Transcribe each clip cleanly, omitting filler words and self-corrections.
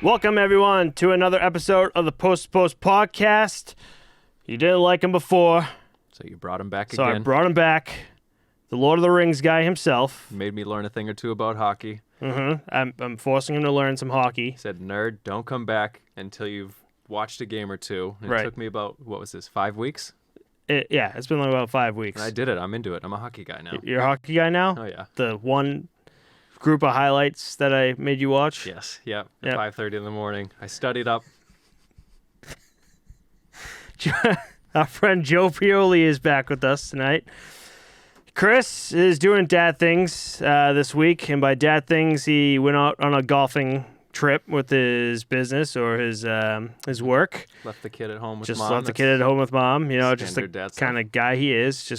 Welcome, everyone, to another episode of the Posttopostpod. You didn't like him before, So you brought him back so again. I brought him back. The Lord of the Rings guy himself. Made me learn a thing or two about hockey. I'm forcing him to learn some hockey. He said, nerd, don't come back until you've watched a game or two. And Right. It took me about, 5 weeks? It's been like about 5 weeks. And I did it. I'm into it. I'm a hockey guy now. You're a hockey guy now? Oh, yeah. The one group of highlights that I made you watch? Yes. Yep. Yep. 5:30 in the morning. I studied up. Our friend Joe Prioli is back with us tonight. Chris is doing dad things this week, and by dad things, he went out on a golfing trip with his business or his work. Left the kid at home with Just mom. left the kid at home with mom. You know, just the standard dad stuff. kind of guy he is.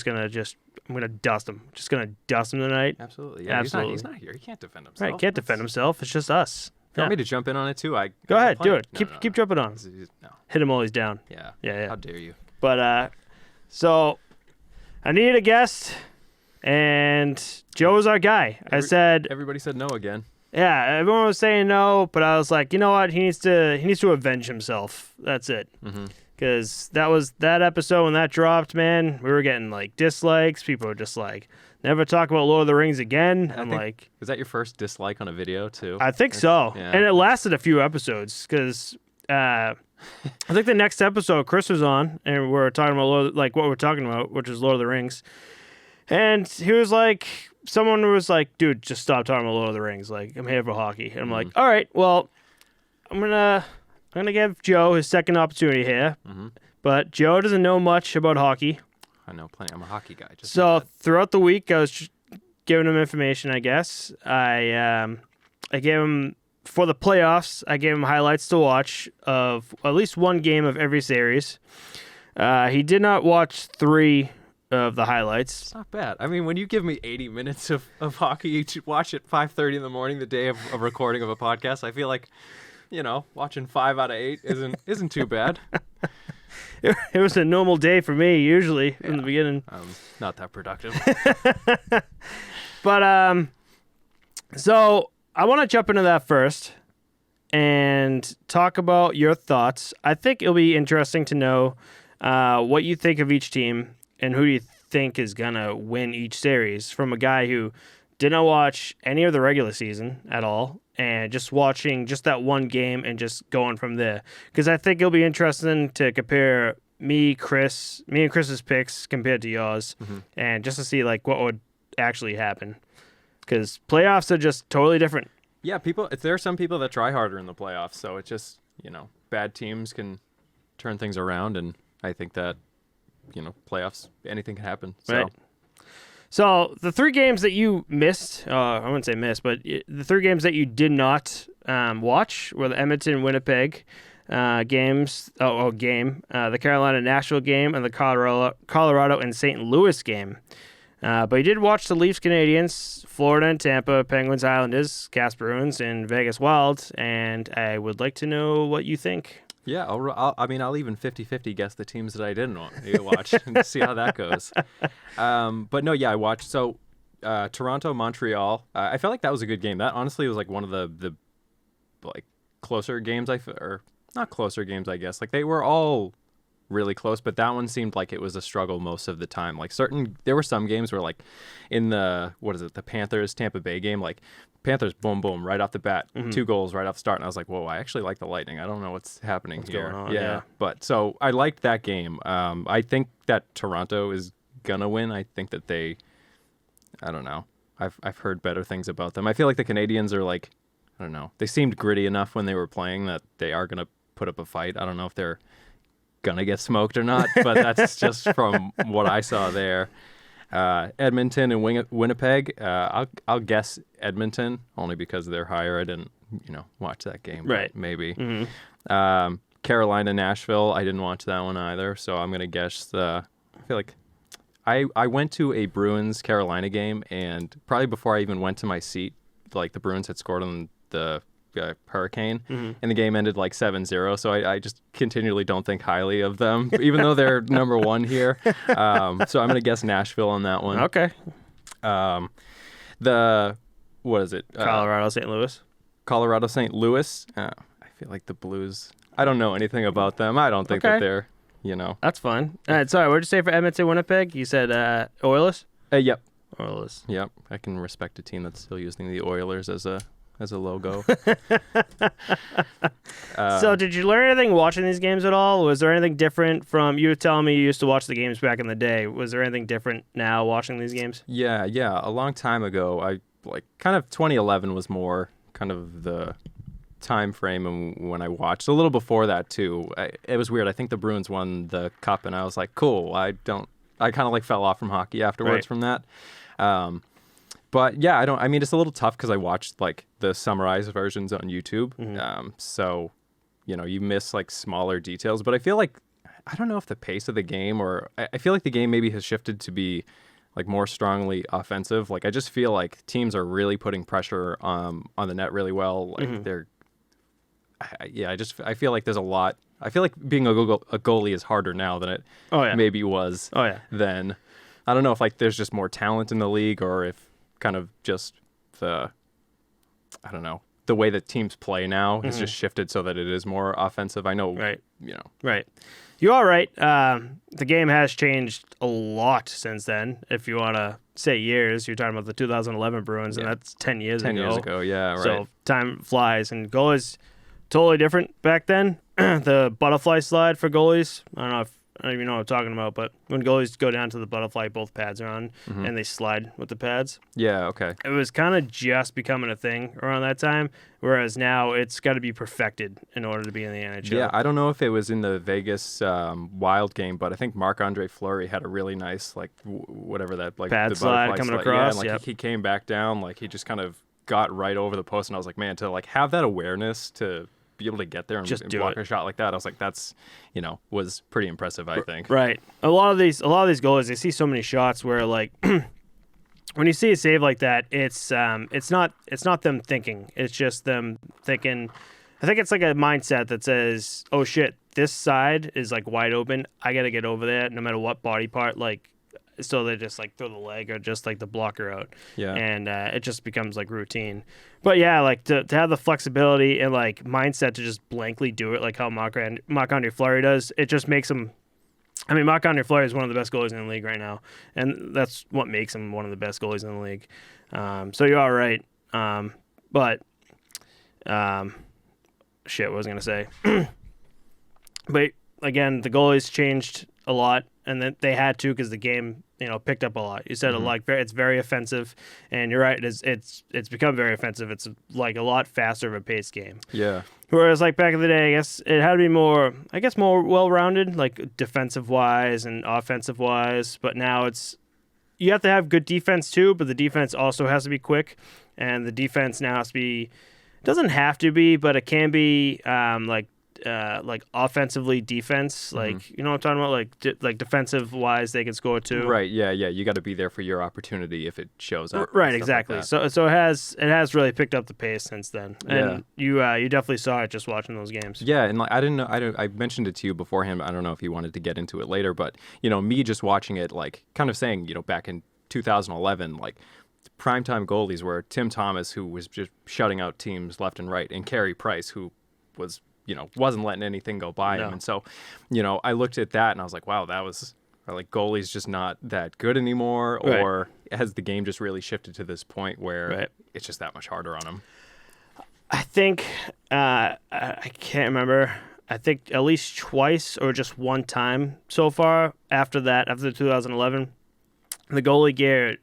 I'm gonna dust him. Just gonna dust him tonight. Absolutely. Yeah. Absolutely. He's not here. He can't defend himself. Right, can't defend himself. It's just us. If you want me to jump in on it too? Go ahead, do it. No, Keep jumping on. No. Hit him while he's down. Yeah. Yeah. How dare you? But so I needed a guest, and Joe's our guy. I said, Everybody said no again. yeah, everyone was saying no, but I was like, you know what? He needs to avenge himself. That's it. Mm-hmm. Because that episode when that dropped, man, we were getting like dislikes. People were just like, never talk about Lord of the Rings again. I'm like, Was that your first dislike on a video too? I think so. yeah. And it lasted a few episodes because I think the next episode Chris was on, and we were talking about what we're talking about, which is Lord of the Rings. And he was like, someone was like, dude, just stop talking about Lord of the Rings. Like, I'm here for hockey. And I'm like, all right, well, I'm gonna give Joe his second opportunity here. Mm-hmm. But Joe doesn't know much about hockey. I know plenty. I'm a hockey guy. Just So like that. throughout the week, I was just giving him information, I guess. I gave him, for the playoffs, I gave him highlights to watch of at least one game of every series. He did not watch 3 of the highlights. It's not bad. I mean, when you give me 80 minutes of hockey, you watch at 5:30 in the morning, the day of a recording of a podcast, I feel like, watching 5 out of 8 isn't too bad. It was a normal day for me, usually, in the beginning. Not that productive. But, so I want to jump into that first and talk about your thoughts. I think it'll be interesting to know what you think of each team and who you think is going to win each series from a guy who didn't watch any of the regular season at all and just watching just that one game and just going from there. Because I think it'll be interesting to compare me and Chris's picks compared to yours, and just to see like what would actually happen. Because playoffs are just totally different. Yeah, there are some people that try harder in the playoffs, so it's just, bad teams can turn things around, and I think that, playoffs, anything can happen. So. Right. So the 3 games that you missed, I wouldn't say missed, but the 3 games that you did not watch were the Edmonton-Winnipeg games, the Carolina-Nashville game, and the Colorado and St. Louis game. But you did watch the Leafs-Canadiens, Florida and Tampa, Penguins-Islanders, Caps Bruins, and Vegas Wild, and I would like to know what you think. Yeah, I'll even 50-50 guess the teams that I didn't watch and see how that goes. But no, yeah, I watched. So Toronto, Montreal. I felt like that was a good game. That honestly was like one of the like closer games. Or not closer games, I guess. Like they were all really close, but that one seemed like it was a struggle most of the time. Like there were some games where like in the Panthers Tampa Bay game, like Panthers boom right off the bat, 2 goals right off the start, and I was like, whoa, I actually like the Lightning. I don't know what's happening here. Going on, yeah, but so I liked that game. I think that Toronto is gonna win. I think that I don't know. I've heard better things about them. I feel like the Canadians are like, I don't know. They seemed gritty enough when they were playing that they are gonna put up a fight. I don't know if they're gonna get smoked or not, but that's just from what I saw there. Edmonton and Winnipeg. I'll guess Edmonton only because they're higher. I didn't, watch that game. Right. Maybe. Mm-hmm. Carolina, Nashville. I didn't watch that one either. So I'm gonna guess I feel like I went to a Bruins Carolina game, and probably before I even went to my seat, like the Bruins had scored on the Hurricane, and the game ended like 7-0. So I just continually don't think highly of them, even though they're number 1 here. So I'm going to guess Nashville on that one. Okay. What is it? Colorado, St. Louis. Colorado, St. Louis. I feel like the Blues. I don't know anything about them. I don't think that they're, That's fine. Sorry, what did you say for Edmonton, Winnipeg? You said Oilers? Yep. Oilers. Yep. I can respect a team that's still using the Oilers as a logo. So did you learn anything watching these games at all? Was there anything different from, you were telling me you used to watch the games back in the day. Was there anything different now watching these games? Yeah. A long time ago, I kind of 2011 was more kind of the time frame when I watched. A little before that too. It was weird. I think the Bruins won the cup and I was like, cool. I kind of fell off from hockey afterwards from that. But yeah, it's a little tough because I watched the summarized versions on YouTube. So, you miss smaller details, but I feel I don't know if the pace of the game or I feel like the game maybe has shifted to be more strongly offensive. I just feel like teams are really putting pressure on the net really well. I feel like there's a lot. I feel like being a goalie is harder now than it maybe was then. I don't know if there's just more talent in the league or if kind of just the way that teams play now has just shifted so that it is more offensive. I know, Right. You are right. The game has changed a lot since then. If you want to say years, you're talking about the 2011 Bruins, and that's 10 years ago. 10 years ago, yeah, right. So time flies, and goalies totally different back then. The butterfly slide for goalies, I don't even know what I'm talking about, but when goalies go down to the butterfly, both pads are on, and they slide with the pads. Yeah, okay. It was kind of just becoming a thing around that time, whereas now it's got to be perfected in order to be in the NHL. Yeah, I don't know if it was in the Vegas Wild game, but I think Marc-Andre Fleury had a really nice, whatever that, pad the slide coming across. Yeah, and he came back down, he just kind of got right over the post, and I was like, man, to have that awareness to be able to get there and block a shot like that, I was like, that's was pretty impressive, I think. Right. A lot of these goalies, they see so many shots where when you see a save like that, it's not them thinking, it's just them thinking. I think it's a mindset that says, oh shit, this side is wide open, I gotta get over there no matter what body part, so they just throw the leg or just the blocker out. Yeah. And it just becomes routine. But yeah, to have the flexibility and mindset to just blankly do it how Marc-Andre Fleury does, it just makes him. I mean, Marc-Andre Fleury is one of the best goalies in the league right now, and that's what makes him one of the best goalies in the league. So you are right. Shit, what was I gonna say? But again, the goalies changed a lot, and then they had to because the game, picked up a lot. You said it's very offensive, and you're right. It's become very offensive. It's a lot faster of a paced game. Yeah. Whereas back in the day, I guess it had to be more well-rounded, defensive wise and offensive wise. But now you have to have good defense too, but the defense also has to be quick, and the defense now has to be. Doesn't have to be, but it can be offensively defense, you know what I'm talking about, defensive wise they can score too. Right, yeah, you got to be there for your opportunity if it shows up. Right, exactly. So it has really picked up the pace since then, and you definitely saw it just watching those games. Yeah, and I didn't know. I mentioned it to you beforehand. I don't know if you wanted to get into it later, but me just watching it, kind of saying, back in 2011, primetime goalies were Tim Thomas, who was just shutting out teams left and right, and Carey Price, who was wasn't letting anything go by him. And so, I looked at that and I was like, wow, that was goalie's just not that good anymore, or has the game just really shifted to this point where it's just that much harder on him? I think I can't remember. I think at least twice or just one time so far after 2011, the goalie gear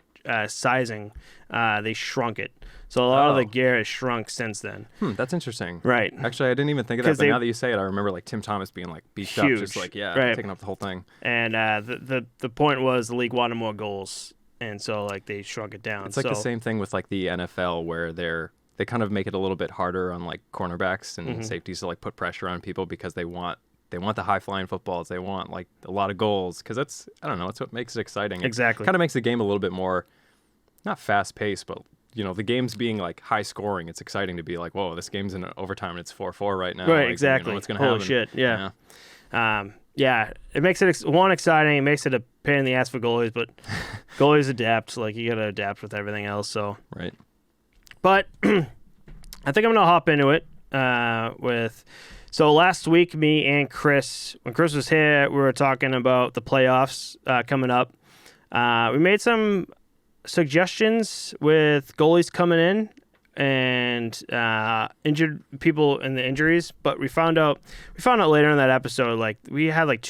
sizing, they shrunk it. So a lot of the gear has shrunk since then. That's interesting. Right. Actually, I didn't even think of that, but now that you say it, I remember Tim Thomas being beefed huge, up, just taking up the whole thing. And the point was the league wanted more goals, and so they shrunk it down. It's the same thing with the NFL, where they kind of make it a little bit harder on cornerbacks and safeties to put pressure on people because they want the high flying footballs. They want a lot of goals because that's what makes it exciting. Exactly. It kind of makes the game a little bit more, not fast paced, but the game's being high scoring. It's exciting to be whoa, this game's in overtime and it's 4-4 right now. Right, exactly. What's going to happen? Holy shit, yeah. It makes it exciting. It makes it a pain in the ass for goalies, but goalies adapt. You got to adapt with everything else. So right. But I think I'm gonna hop into it. So last week, me and Chris, when Chris was here, we were talking about the playoffs coming up. We made some suggestions with goalies coming in and injured people in the injuries, but we found out later in that episode, like we had like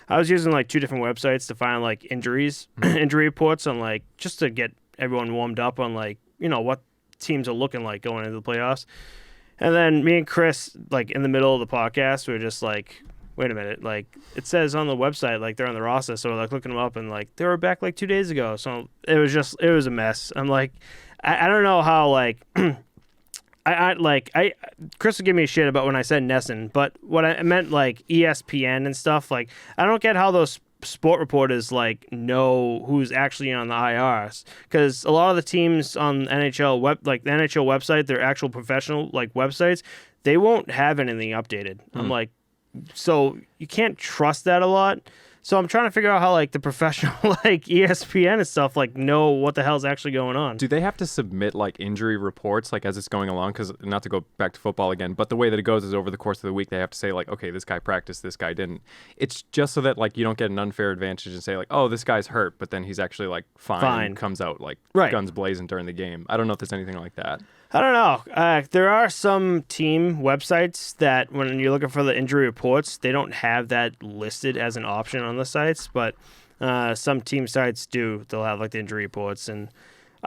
I was using like 2 different websites to find like injuries, injury reports on like just to get everyone warmed up on like, you know, what teams are looking like going into the playoffs. And then me and Chris, like in the middle of the podcast, we were just like, wait a minute, like it says on the website, like they're on the roster. So we're like looking them up and like they were back like 2 days ago. So it was a mess. I'm like, I don't know how like, Chris would give me shit about when I said Nesson, but what I meant like ESPN and stuff, like I don't get how those sport reporters like know who's actually on the IRs, because a lot of the teams on NHL the NHL website, their actual professional like websites, they won't have anything updated. I'm like, so you can't trust that a lot. So I'm trying to figure out how like the professional like ESPN and stuff like know what the hell's actually going on. Do they have to submit like injury reports like as it's going along? Because not to go back to football again, but the way that it goes is over the course of the week they have to say like, okay, this guy practiced, this guy didn't. It's just so that like you don't get an unfair advantage and say like, oh, this guy's hurt, but then he's actually like fine. And comes out like guns blazing during the game. I don't know if there's anything like that. I don't know. There are some team websites that when you're looking for the injury reports, they don't have that listed as an option on the sites, but some team sites do. They'll have like the injury reports, and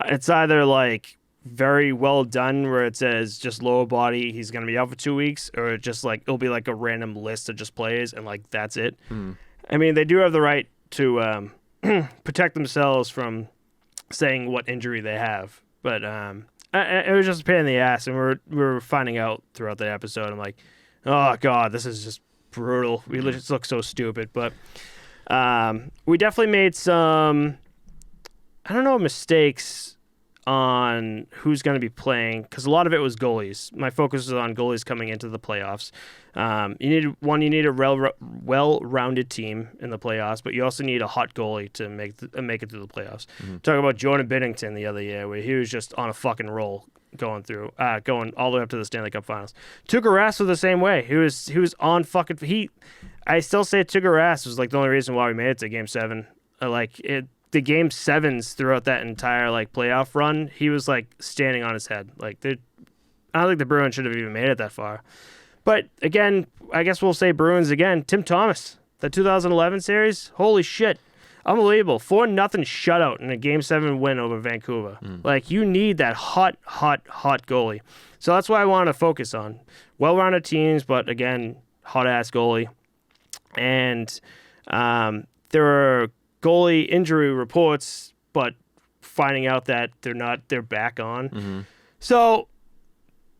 it's either like very well done where it says just lower body, he's going to be out for 2 weeks, or just like it'll be like a random list of just players and like that's it. I mean, they do have the right to protect themselves from saying what injury they have, but it was just a pain in the ass, and we were finding out throughout the episode. I'm like, oh god, this is just brutal. We just look so stupid. But we definitely made some, I don't know, mistakes on who's going to be playing, because a lot of it was goalies. My focus was on goalies coming into the playoffs. You need a well-rounded team in the playoffs, but you also need a hot goalie to make it through the playoffs. Talk about Jordan Binnington the other year, where he was just on a fucking roll going all the way up to the Stanley Cup Finals. Tuukka Rask was the same way. He was on fucking. I still say Tuukka Rask was like the only reason why we made it to Game 7. The Game 7s throughout that entire like playoff run, he was like standing on his head. Like I don't think the Bruins should have even made it that far. But again, I guess we'll say Bruins again. Tim Thomas, the 2011 series, holy shit, unbelievable! 4-0 shutout in a Game 7 win over Vancouver. Like you need that hot goalie. So that's what I want to focus on. Well-rounded teams, but again, hot ass goalie. And there are goalie injury reports, but finding out that they're back on. So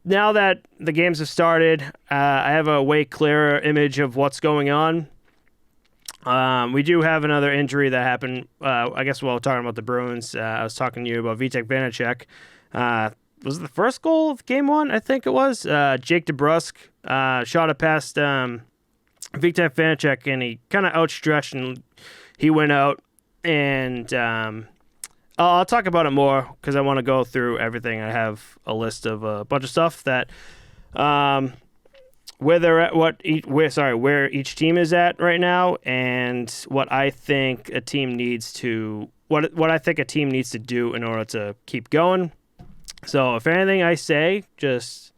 now that the games have started, I have a way clearer image of what's going on. We do have another injury that happened, I guess while talking about the Bruins. I was talking to you about Vitek Vanacek. Was it the first goal of Game 1? I think it was. Jake DeBrusk shot it past Vitek Vanacek, and he kind of outstretched, and he went out. And I'll talk about it more because I want to go through everything. I have a list of a bunch of stuff that where they're at, where each team is at right now, and what I think a team needs to do in order to keep going. So if anything I say just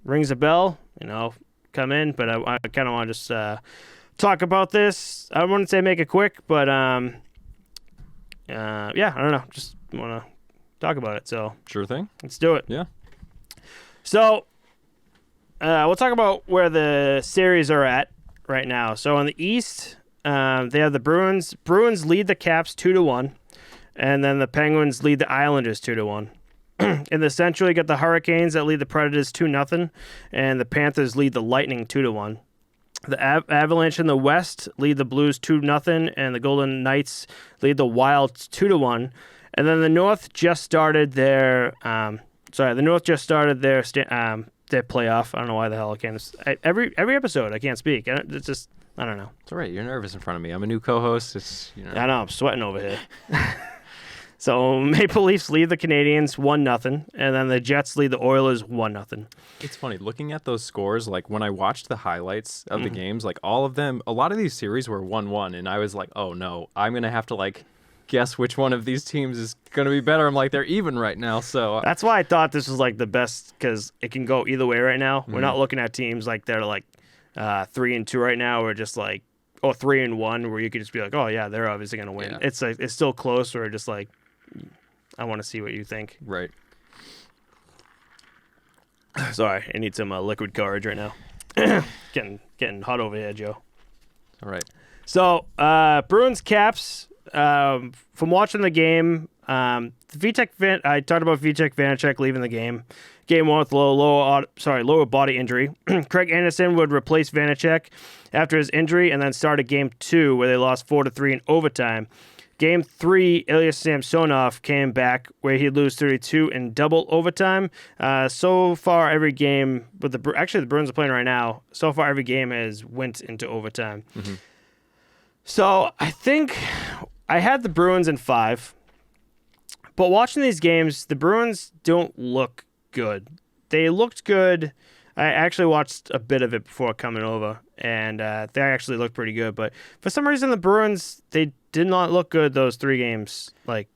rings a bell, come in. But I kind of want to just talk about this. I wouldn't say make it quick, but I don't know. Just want to talk about it. So sure thing. Let's do it. Yeah. So we'll talk about where the series are at right now. So on the East, they have the Bruins. Bruins lead the Caps 2-1, and then the Penguins lead the Islanders 2-1. In the Central, you got the Hurricanes that lead the Predators 2-0, and the Panthers lead the Lightning 2-1. The Avalanche in the West lead the Blues 2-0, and the Golden Knights lead the Wild 2-1. And then the North just started their their playoff. I don't know why the hell I can't. Every episode I can't speak. It's just I don't know. It's all right. You're nervous in front of me. I'm a new co-host. I know. I'm sweating over here. So Maple Leafs lead the Canadiens 1-0, and then the Jets lead the Oilers 1-0. It's funny looking at those scores. Like when I watched the highlights of the games, like all of them, a lot of these series were 1-1, and I was like, oh no, I'm gonna have to like guess which one of these teams is gonna be better. I'm like, they're even right now, so That's why I thought this was like the best, because it can go either way right now. We're not looking at teams like they're like 3-2 right now, or just like 3-1, where you could just be like, oh yeah, they're obviously gonna win. Yeah. It's like it's still close, or just like I want to see what you think. right. Sorry, I need some liquid courage right now. getting hot over here, Joe. All right. So Bruins Caps. From watching the game, I talked about Vitek Vanacek leaving the game. Game 1 with lower body injury. Craig Anderson would replace Vanacek after his injury, and then started Game 2 where they lost 4-3 in overtime. Game 3, Ilya Samsonov came back where he'd lose 32 in double overtime. So far, every game with the Bruins are playing right now. So far, every game has went into overtime. Mm-hmm. So I think I had the Bruins in 5, but watching these games, the Bruins don't look good. They looked good. I actually watched a bit of it before coming over, and they actually looked pretty good. But for some reason, the Bruins, they did not look good those 3 games, like,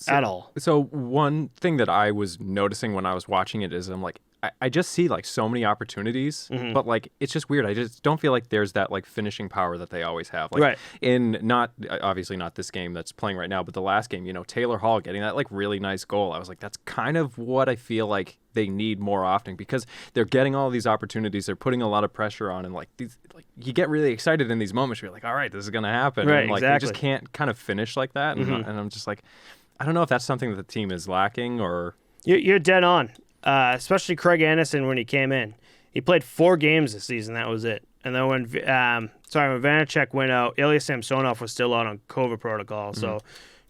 at all. So one thing that I was noticing when I was watching it is I'm like, I just see like so many opportunities, but like it's just weird. I just don't feel like there's that like finishing power that they always have. Like Right. in obviously not this game that's playing right now, but the last game, Taylor Hall getting that like really nice goal. I was like, that's kind of what I feel like they need more often, because they're getting all these opportunities. They're putting a lot of pressure on, and like these, like you get really excited in these moments. You're like, all right, this is gonna happen. Right, and like exactly. they just can't kind of finish like that. And I'm just like, I don't know if that's something that the team is lacking or. You're dead on. Especially Craig Anderson when he came in. He played 4 games this season. That was it. And then when Vanacek went out, Ilya Samsonov was still out on COVID protocol. So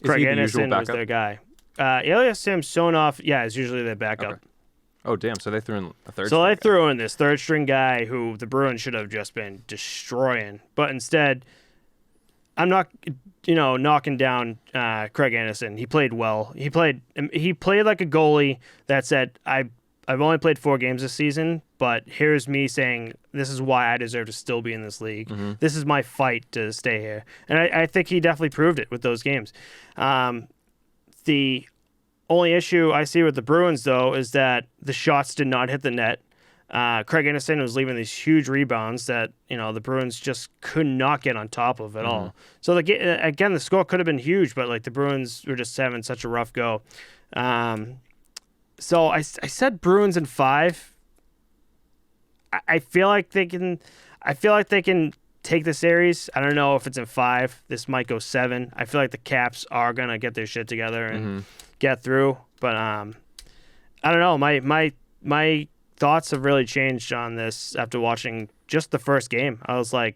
Craig Anderson was their guy. Ilya Samsonov, is usually their backup. Okay. Oh, damn. So they threw in a third So string they guy. threw in this third string guy who the Bruins should have just been destroying. But instead, I'm not, knocking down Craig Anderson. He played well. He played like a goalie that said, I've only played 4 games this season, but here's me saying this is why I deserve to still be in this league. This is my fight to stay here. And I think he definitely proved it with those games. The only issue I see with the Bruins, though, is that the shots did not hit the net. Craig Anderson was leaving these huge rebounds that the Bruins just could not get on top of at all. So again, the score could have been huge, but like the Bruins were just having such a rough go. So I said Bruins in 5. I feel like they can. I feel like they can take the series. I don't know if it's in 5. This might go 7. I feel like the Caps are gonna get their shit together and get through. But I don't know. My thoughts have really changed on this after watching just the first game. I was like,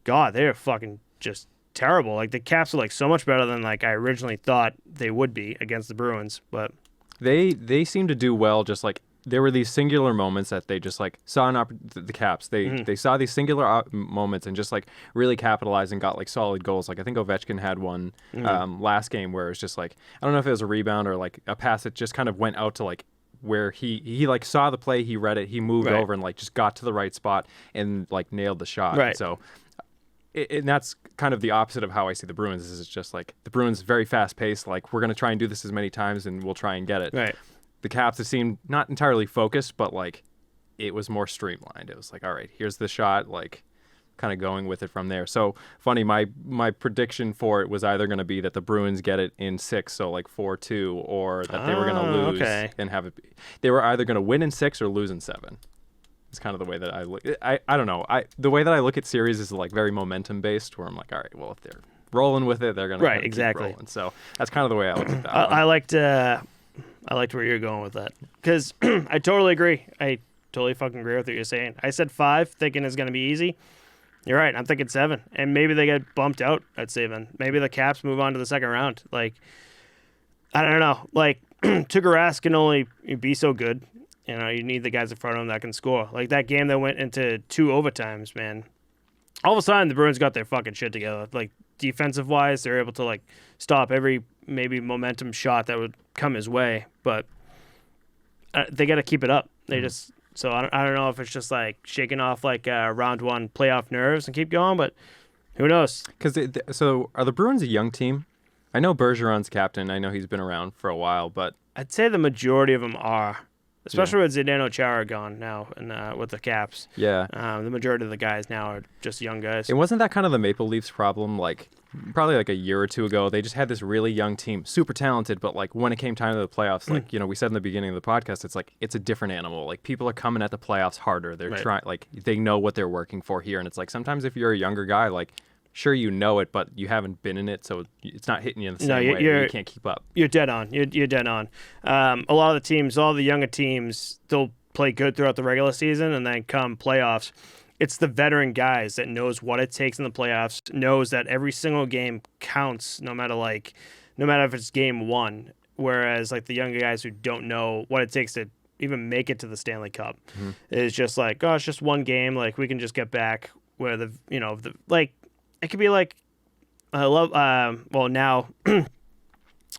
God, they're fucking just terrible. Like the Caps are like so much better than like I originally thought they would be against the Bruins. But They seem to do well. Just like there were these singular moments that they just like saw the Caps. They saw these singular moments and just like really capitalized and got like solid goals. Like I think Ovechkin had one last game where it was just like, I don't know if it was a rebound or like a pass that just kind of went out to like where he like saw the play, he read it, he moved over and like just got to the right spot and like nailed the shot. Right. So and that's kind of the opposite of how I see the Bruins. This is just like the Bruins very fast paced, like we're going to try and do this as many times and we'll try and get it. Right. The Caps, it seemed not entirely focused, but like it was more streamlined. It was like, all right, here's the shot, like kind of going with it from there. So funny, my prediction for it was either going to be that the Bruins get it in 6, so like 4-2, or that they were going to lose and have it. They were either going to win in 6 or lose in 7. It's kind of the way that I look. I don't know. The way that I look at series is like very momentum based, where I'm like, all right, well, if they're rolling with it, they're going to keep rolling. So that's kind of the way I look at that. I liked where you're going with that, because I totally agree. I totally fucking agree with what you're saying. I said 5, thinking it's going to be easy. You're right. I'm thinking 7, and maybe they get bumped out at 7. Maybe the Caps move on to the second round. Like, I don't know. Like, Tuukka can only be so good. You need the guys in front of him that can score. Like that game that went into 2 overtimes, man. All of a sudden, the Bruins got their fucking shit together. Like defensive wise. They're able to like stop every maybe momentum shot that would come his way, but they got to keep it up. They just so I don't know if it's just like shaking off like round one playoff nerves and keep going, but who knows? So are the Bruins a young team? I know Bergeron's captain. I know he's been around for a while, but I'd say the majority of them are, especially with Zdeno Chara gone now and with the Caps. Yeah. The majority of the guys now are just young guys. It wasn't that kind of the Maple Leafs problem, like probably like a year or two ago. They just had this really young team, super talented, but like when it came time to the playoffs, like, we said in the beginning of the podcast, it's like it's a different animal. Like people are coming at the playoffs harder. They're trying, like they know what they're working for here. And it's like sometimes if you're a younger guy, like sure you know it, but you haven't been in it, so it's not hitting you in the same way. You can't keep up. You're dead on. You're dead on. A lot of the teams, all the younger teams, they'll play good throughout the regular season, and then come playoffs, it's the veteran guys that knows what it takes in the playoffs, knows that every single game counts, no matter if it's game one. Whereas like the younger guys who don't know what it takes to even make it to the Stanley Cup is just like, oh, it's just one game. Like we can just get back. Where it could be like now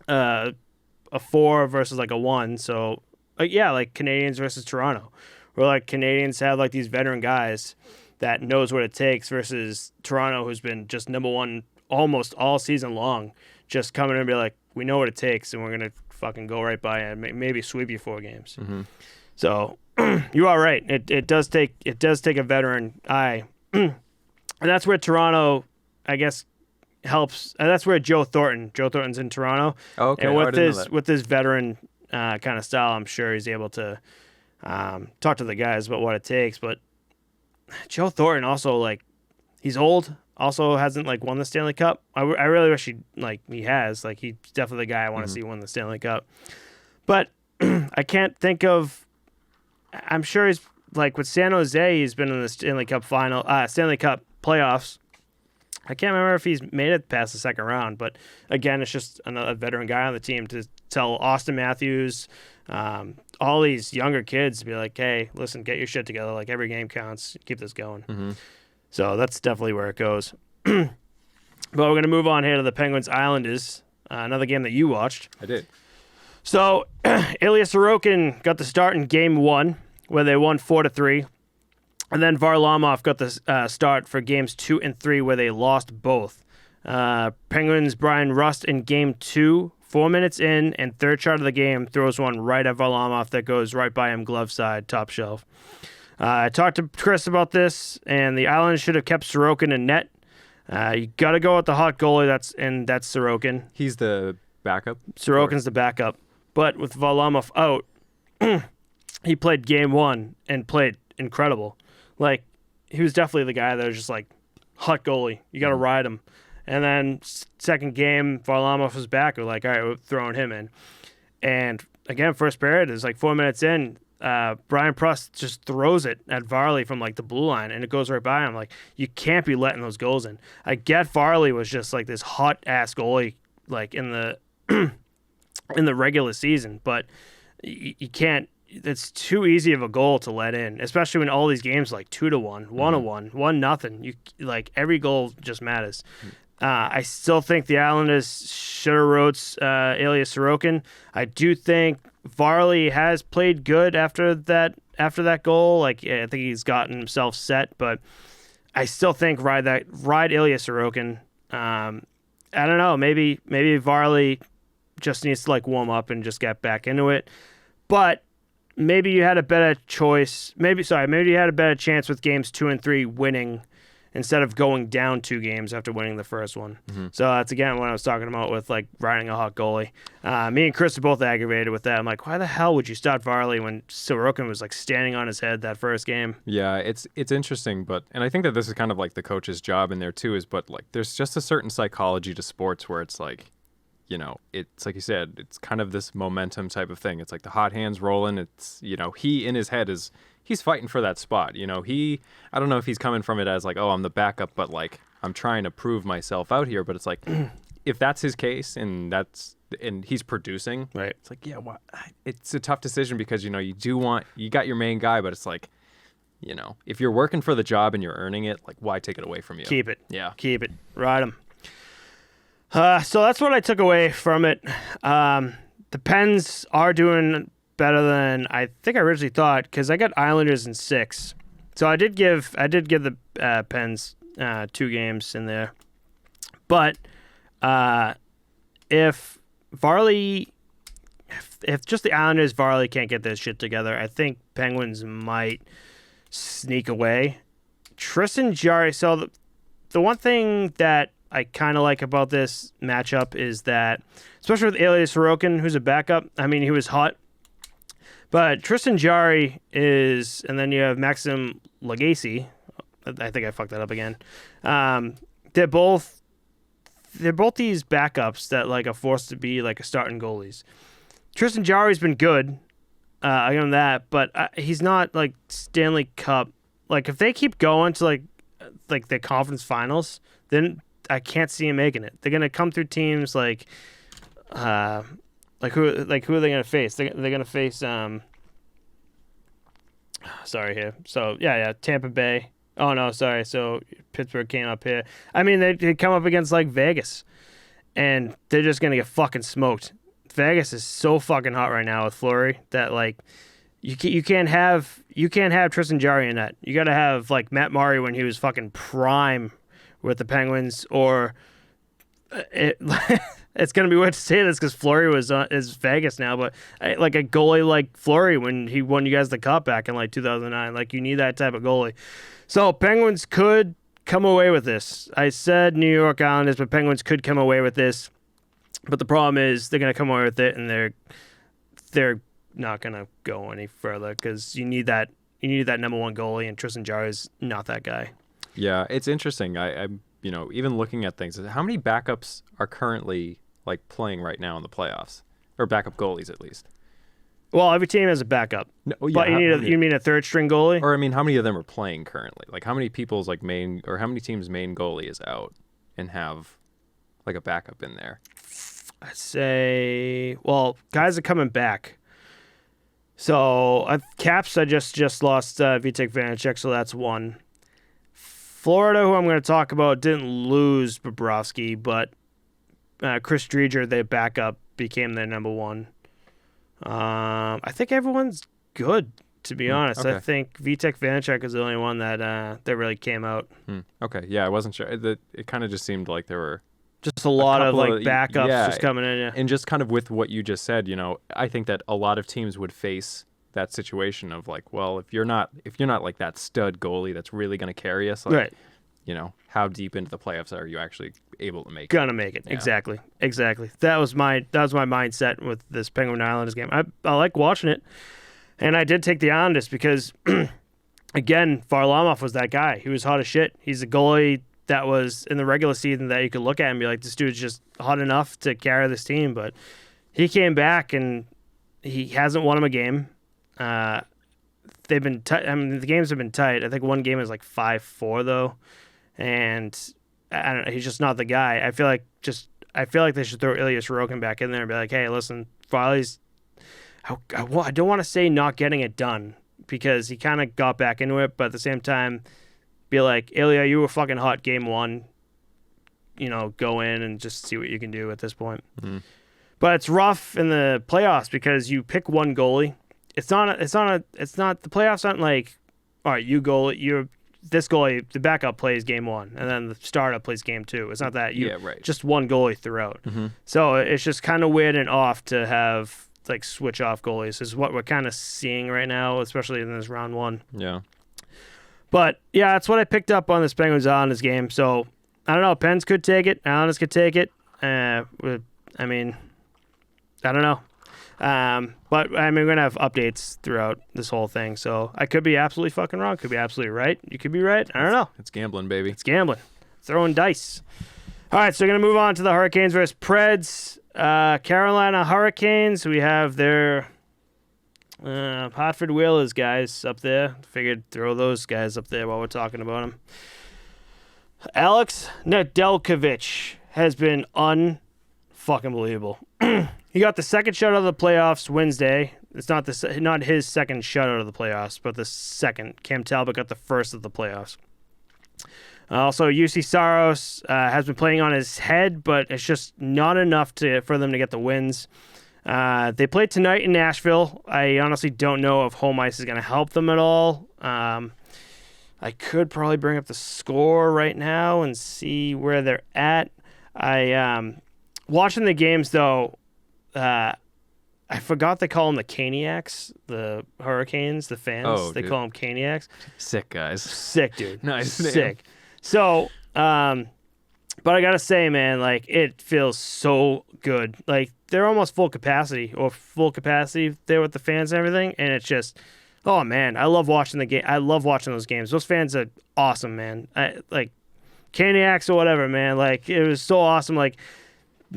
a 4 versus like a 1. So like Canadians versus Toronto, where like Canadians have like these veteran guys that knows what it takes versus Toronto, who's been just number one almost all season long, just coming in and be like, we know what it takes, and we're gonna fucking go right by and maybe sweep you 4 games. So you are right. It does take a veteran eye, and that's where Toronto, I guess, helps. And that's where Joe Thornton's in Toronto. Oh, okay. And with his veteran kind of style, I'm sure he's able to talk to the guys about what it takes. But Joe Thornton also, like, he's old, also hasn't like won the Stanley Cup. I really wish he has. Like, he's definitely the guy I want to see win the Stanley Cup. But I can't think of. I'm sure he's like with San Jose. He's been in the Stanley Cup playoffs. I can't remember if he's made it past the second round, but again, it's just a veteran guy on the team to tell Austin Matthews, all these younger kids to be like, hey, listen, get your shit together. Like every game counts. Keep this going. So that's definitely where it goes. But we're going to move on here to the Penguins Islanders, another game that you watched. I did. So Ilya Sorokin got the start in game 1 where they won 4-3. And then Varlamov got the start for games 2 and 3 where they lost both. Penguins' Brian Rust in game 2, 4 minutes in, and third shot of the game throws one right at Varlamov that goes right by him, glove side, top shelf. I talked to Chris about this, and the Islanders should have kept Sorokin in net. You got to go with the hot goalie, that's Sorokin. He's the backup? Sorokin's the backup. But with Varlamov out, he played game 1 and played incredible. Like, he was definitely the guy that was just like, hot goalie. You got to ride him. And then second game, Varlamov was back. We're like, all right, we're throwing him in. And again, first period, it's like 4 minutes in. Brian Prust just throws it at Varley from like the blue line, and it goes right by him. Like, you can't be letting those goals in. I get Varley was just like this hot ass goalie, like in the in the regular season, but you can't. It's too easy of a goal to let in, especially when all these games like 2-1, 1-1, 1-0. You like every goal just matters. I still think the Islanders should have wrote Ilya Sorokin. I do think Varley has played good after that goal. Like, I think he's gotten himself set, but I still think ride Ilya Sorokin. I don't know. Maybe Varley just needs to like warm up and just get back into it. But maybe you had a better choice. Maybe you had a better chance with games 2 and 3 winning instead of going down 2 games after winning the first one. So that's, again, what I was talking about with, like, riding a hot goalie. Me and Chris are both aggravated with that. I'm like, why the hell would you start Varley when Sorokin was, like, standing on his head that first game? Yeah, it's interesting, and I think that this is kind of, like, the coach's job in there, too, but, like, there's just a certain psychology to sports where it's, like, you know, it's like you said, it's kind of this momentum type of thing. It's like the hot hands rolling. It's, you know, he in his head he's fighting for that spot. You know, I don't know if he's coming from it as like, oh, I'm the backup, but like I'm trying to prove myself out here. But it's like, if that's his case and he's producing, right? It's like, yeah, it's a tough decision because, you know, you got your main guy, but it's like, you know, if you're working for the job and you're earning it, like, why take it away from you? Keep it. Yeah. Keep it. Ride him. So that's what I took away from it. The Pens are doing better than I think I originally thought because I got Islanders in 6. So I did give the Pens 2 games in there. But if Varley, if just the Islanders, Varley can't get their shit together, I think Penguins might sneak away. Tristan Jarry. So the one thing that I kind of like about this matchup is that, especially with Elias Sorokin, who's a backup, I mean, he was hot. But Tristan Jarry is, and then you have Maxim Lagacé. I think I fucked that up again. They're both these backups that like are forced to be like a starting goalies. Tristan Jarry's been good, I give him that, but he's not like Stanley Cup. Like if they keep going to like the conference finals, then I can't see him making it. They're gonna come through teams like who are they gonna face? They're gonna face sorry here. So yeah, Tampa Bay. Oh no, sorry. So Pittsburgh came up here. I mean they come up against like Vegas, and they're just gonna get fucking smoked. Vegas is so fucking hot right now with Fleury that like you can't have Tristan Jarry in that. You got to have like Matt Murray when he was fucking prime with the Penguins, or it's gonna be weird to say this because Fleury is Vegas now, but like a goalie like Fleury when he won you guys the cup back in like 2009, like you need that type of goalie. So Penguins could come away with this. I said New York Islanders, but Penguins could come away with this. But the problem is they're gonna come away with it, and they're not gonna go any further because you need that number one goalie, and Tristan Jarry is not that guy. Yeah, it's interesting. I'm even looking at things. How many backups are currently like playing right now in the playoffs, or backup goalies at least? Well, every team has a backup. No, yeah, but you mean a third string goalie? Or I mean, how many of them are playing currently? Like how many people's like main, or how many teams' main goalie is out and have like a backup in there? I'd say, well, guys are coming back. So Caps, I just lost Vitek Vanacek, so that's one. Florida, who I'm going to talk about, didn't lose Bobrovsky, but Chris Driedger, their backup, became their number one. I think everyone's good, to be honest. Okay. I think Vitek Vanacek is the only one that really came out. Okay, yeah, I wasn't sure. It kind of just seemed like there were just a lot of like backups just coming in. Yeah. And just kind of with what you just said, I think that a lot of teams would face that situation of like, well, if you're not like that stud goalie that's really going to carry us, like, right? How deep into the playoffs are you actually able to make it? Gonna make it. Yeah. Exactly. That was my mindset with this Penguin Islanders game. I like watching it, and I did take the Islanders because, again, Varlamov was that guy. He was hot as shit. He's a goalie that was in the regular season that you could look at and be like, this dude's just hot enough to carry this team. But he came back and he hasn't won him a game. They've been tight. I mean, the games have been tight. I think one game is like 5-4 though, and I don't know. He's just not the guy. I feel like they should throw Ilya Sorokin back in there and be like, hey, listen, Farley's. I don't want to say not getting it done because he kind of got back into it, but at the same time, be like, Ilya, you were fucking hot game one. Go in and just see what you can do at this point. Mm-hmm. But it's rough in the playoffs because you pick one goalie. It's not the playoffs aren't like, all right, this goalie, the backup plays game one, and then the startup plays game two. It's not that just one goalie throughout. Mm-hmm. So it's just kind of weird and off to have like switch off goalies is what we're kind of seeing right now, especially in this round one. Yeah. But yeah, that's what I picked up on this Penguins Islanders game. So I don't know. Pens could take it. Islanders could take it. I mean, I don't know. But I mean, we're gonna have updates throughout this whole thing. So I could be absolutely fucking wrong. Could be absolutely right. You could be right. I don't know. It's gambling, baby. It's gambling. Throwing dice. All right, so we're gonna move on to the Hurricanes versus Preds. Carolina Hurricanes. We have their Hartford Whalers guys up there. Figured throw those guys up there while we're talking about them. Alex Nedeljkovic has been unfucking believable. He got the second shutout of the playoffs Wednesday. It's not his second shutout of the playoffs, but the second. Cam Talbot got the first of the playoffs. Also, UC Saros has been playing on his head, but it's just not enough for them to get the wins. They played tonight in Nashville. I honestly don't know if home ice is going to help them at all. I could probably bring up the score right now and see where they're at. Watching the games, though, I forgot they call them the Caniacs, the Hurricanes, the fans. Oh, they dude. call them Caniacs. Sick, guys. Sick, dude. Nice name. Sick. So, but I got to say, man, like, it feels so good. Like, they're almost full capacity there with the fans and everything, and it's just, oh, man, I love watching the game. I love watching those games. Those fans are awesome, man. Like, Caniacs or whatever, man. Like, it was so awesome. Like,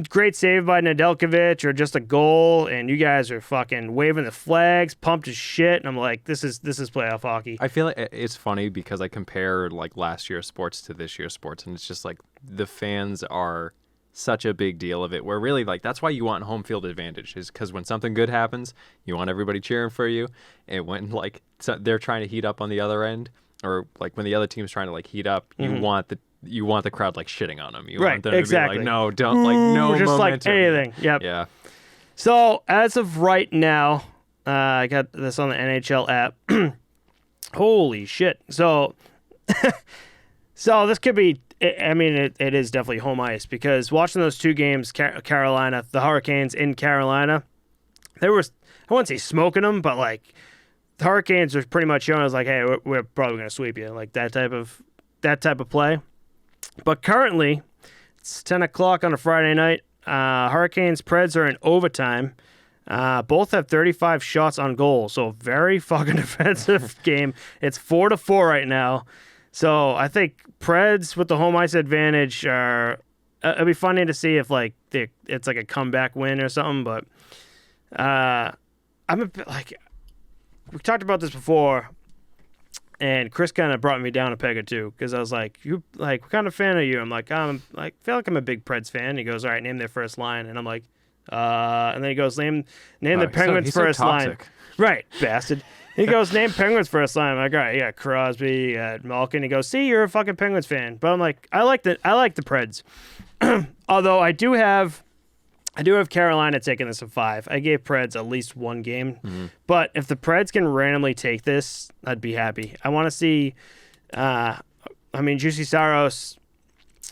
great save by Nedeljkovic or just a goal, and you guys are fucking waving the flags, pumped as shit, and I'm like, this is playoff hockey. I feel like it's funny because I compare like last year's sports to this year's sports, and it's just like the fans are such a big deal of it, where really like that's why you want home field advantage, is because when something good happens, you want everybody cheering for you, and when like they're trying to heat up on the other end, or like when the other team's trying to like heat up, you want the crowd like shitting on them. You want them to be like, no, don't, like, no just momentum. like anything. Yep. Yeah. So as of right now, I got this on the NHL app. Holy shit! So this could be. I mean, it is definitely home ice, because watching those two games, Carolina, the Hurricanes in Carolina, I wouldn't say smoking them, but like the Hurricanes were pretty much showing us like, hey, we're probably going to sweep you, like that type of play. But currently, it's 10 o'clock on a Friday night. Hurricanes Preds are in overtime. Both have 35 shots on goal, so very fucking defensive game. It's 4-4 right now. So I think Preds with the home ice advantage are. It'll be funny to see if like it's like a comeback win or something. But I'm a bit like, we talked about this before, and Chris kind of brought me down a peg or two, because I was like, "You like, what kind of fan are you?" I'm like, I feel like I'm a big Preds fan. He goes, "All right, name their first line," and I'm like, and then he goes, name the Penguins' first line. Right, bastard. He goes, name Penguins first line. I'm like, all right, you got Crosby, you got Malkin. He goes, see, you're a fucking Penguins fan. But I'm like, I like the Preds. Although I do have Carolina taking this at 5. I gave Preds at least one game. Mm-hmm. But if the Preds can randomly take this, I'd be happy. I want to see, Juicy Saros.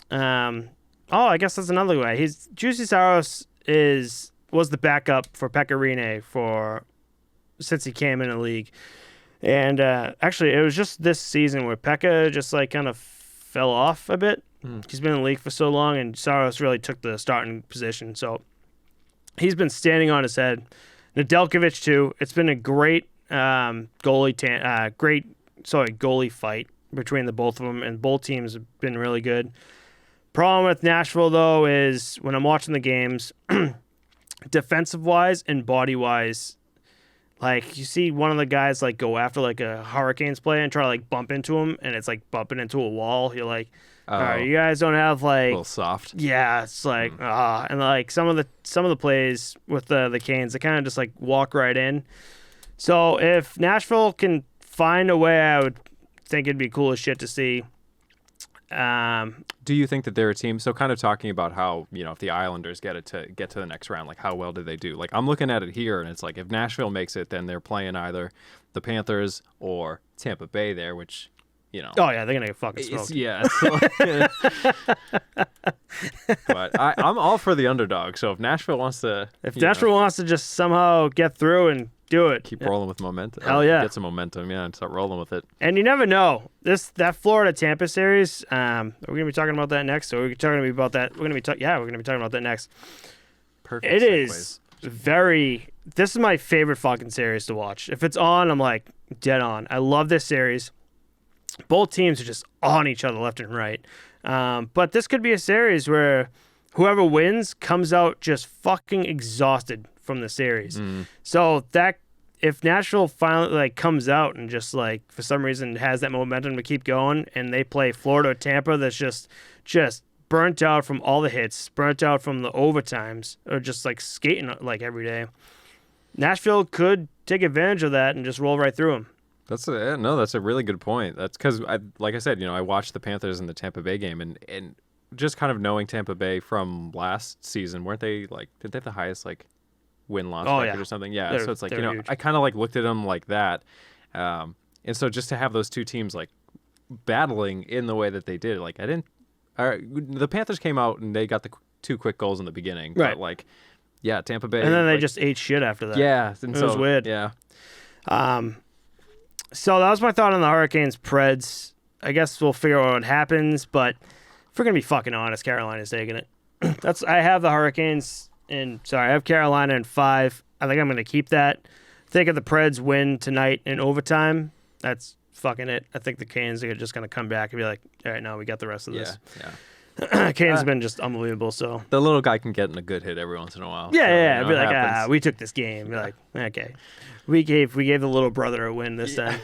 I guess that's another way. Juicy Saros was the backup for Pekka Rinne since he came in the league. And actually, it was just this season where Pekka just like kind of fell off a bit. He's been in the league for so long, and Saros really took the starting position. So he's been standing on his head. Nedeljkovic too. It's been a great goalie fight between the both of them, and both teams have been really good. Problem with Nashville though is when I'm watching the games, defensive wise and body wise, like you see one of the guys like go after like a Hurricanes play and try to like bump into him, and it's like bumping into a wall. You're like, all right, you guys don't have like a little soft. Yeah, it's like and like some of the plays with the Canes, they kind of just like walk right in. So if Nashville can find a way, I would think it'd be cool as shit to see. Do you think that they're a team? So kind of talking about how, if the Islanders get to the next round, like how well did they do? Like I'm looking at it here, and it's like if Nashville makes it, then they're playing either the Panthers or Tampa Bay there, which, Oh yeah, they're gonna get fucking smoked. Yeah. So, but I'm all for the underdog. So if Nashville wants to, wants to just somehow get through and do it, keep rolling with momentum. Hell yeah, get some momentum, and start rolling with it. And you never know. That Florida Tampa series. We're gonna be talking about that next. So we're talking about that. We're gonna be talking about that next. Perfect. It is very. This is my favorite fucking series to watch. If it's on, I'm like dead on. I love this series. Both teams are just on each other left and right. But this could be a series where whoever wins comes out just fucking exhausted from the series. So that if Nashville finally like comes out and just like for some reason has that momentum to keep going, and they play Florida or Tampa that's just burnt out from all the hits, burnt out from the overtimes, or just like skating like every day, Nashville could take advantage of that and just roll right through them. That's a really good point. That's because, like I said, I watched the Panthers in the Tampa Bay game, and just kind of knowing Tampa Bay from last season, weren't they did they have the highest win-loss record or something? Yeah. So it's huge. I kind of looked at them like that, and so just to have those two teams battling in the way that they did, the Panthers came out and they got the 2 quick goals in the beginning, right? But yeah, Tampa Bay, and then they just ate shit after that. Yeah, and it was weird. Yeah. So that was my thought on the Hurricanes Preds. I guess we'll figure out what happens, but if we're gonna be fucking honest, Carolina's taking it. I have the Hurricanes I have Carolina in 5. I think I'm gonna keep that. I think if the Preds win tonight in overtime, that's fucking it. I think the Canes are just gonna come back and be like, all right, now we got the rest of this. Yeah. Canes have been just unbelievable. So the little guy can get in a good hit every once in a while. Yeah. Be like, we took this game. Be like, okay, we gave the little brother a win this time.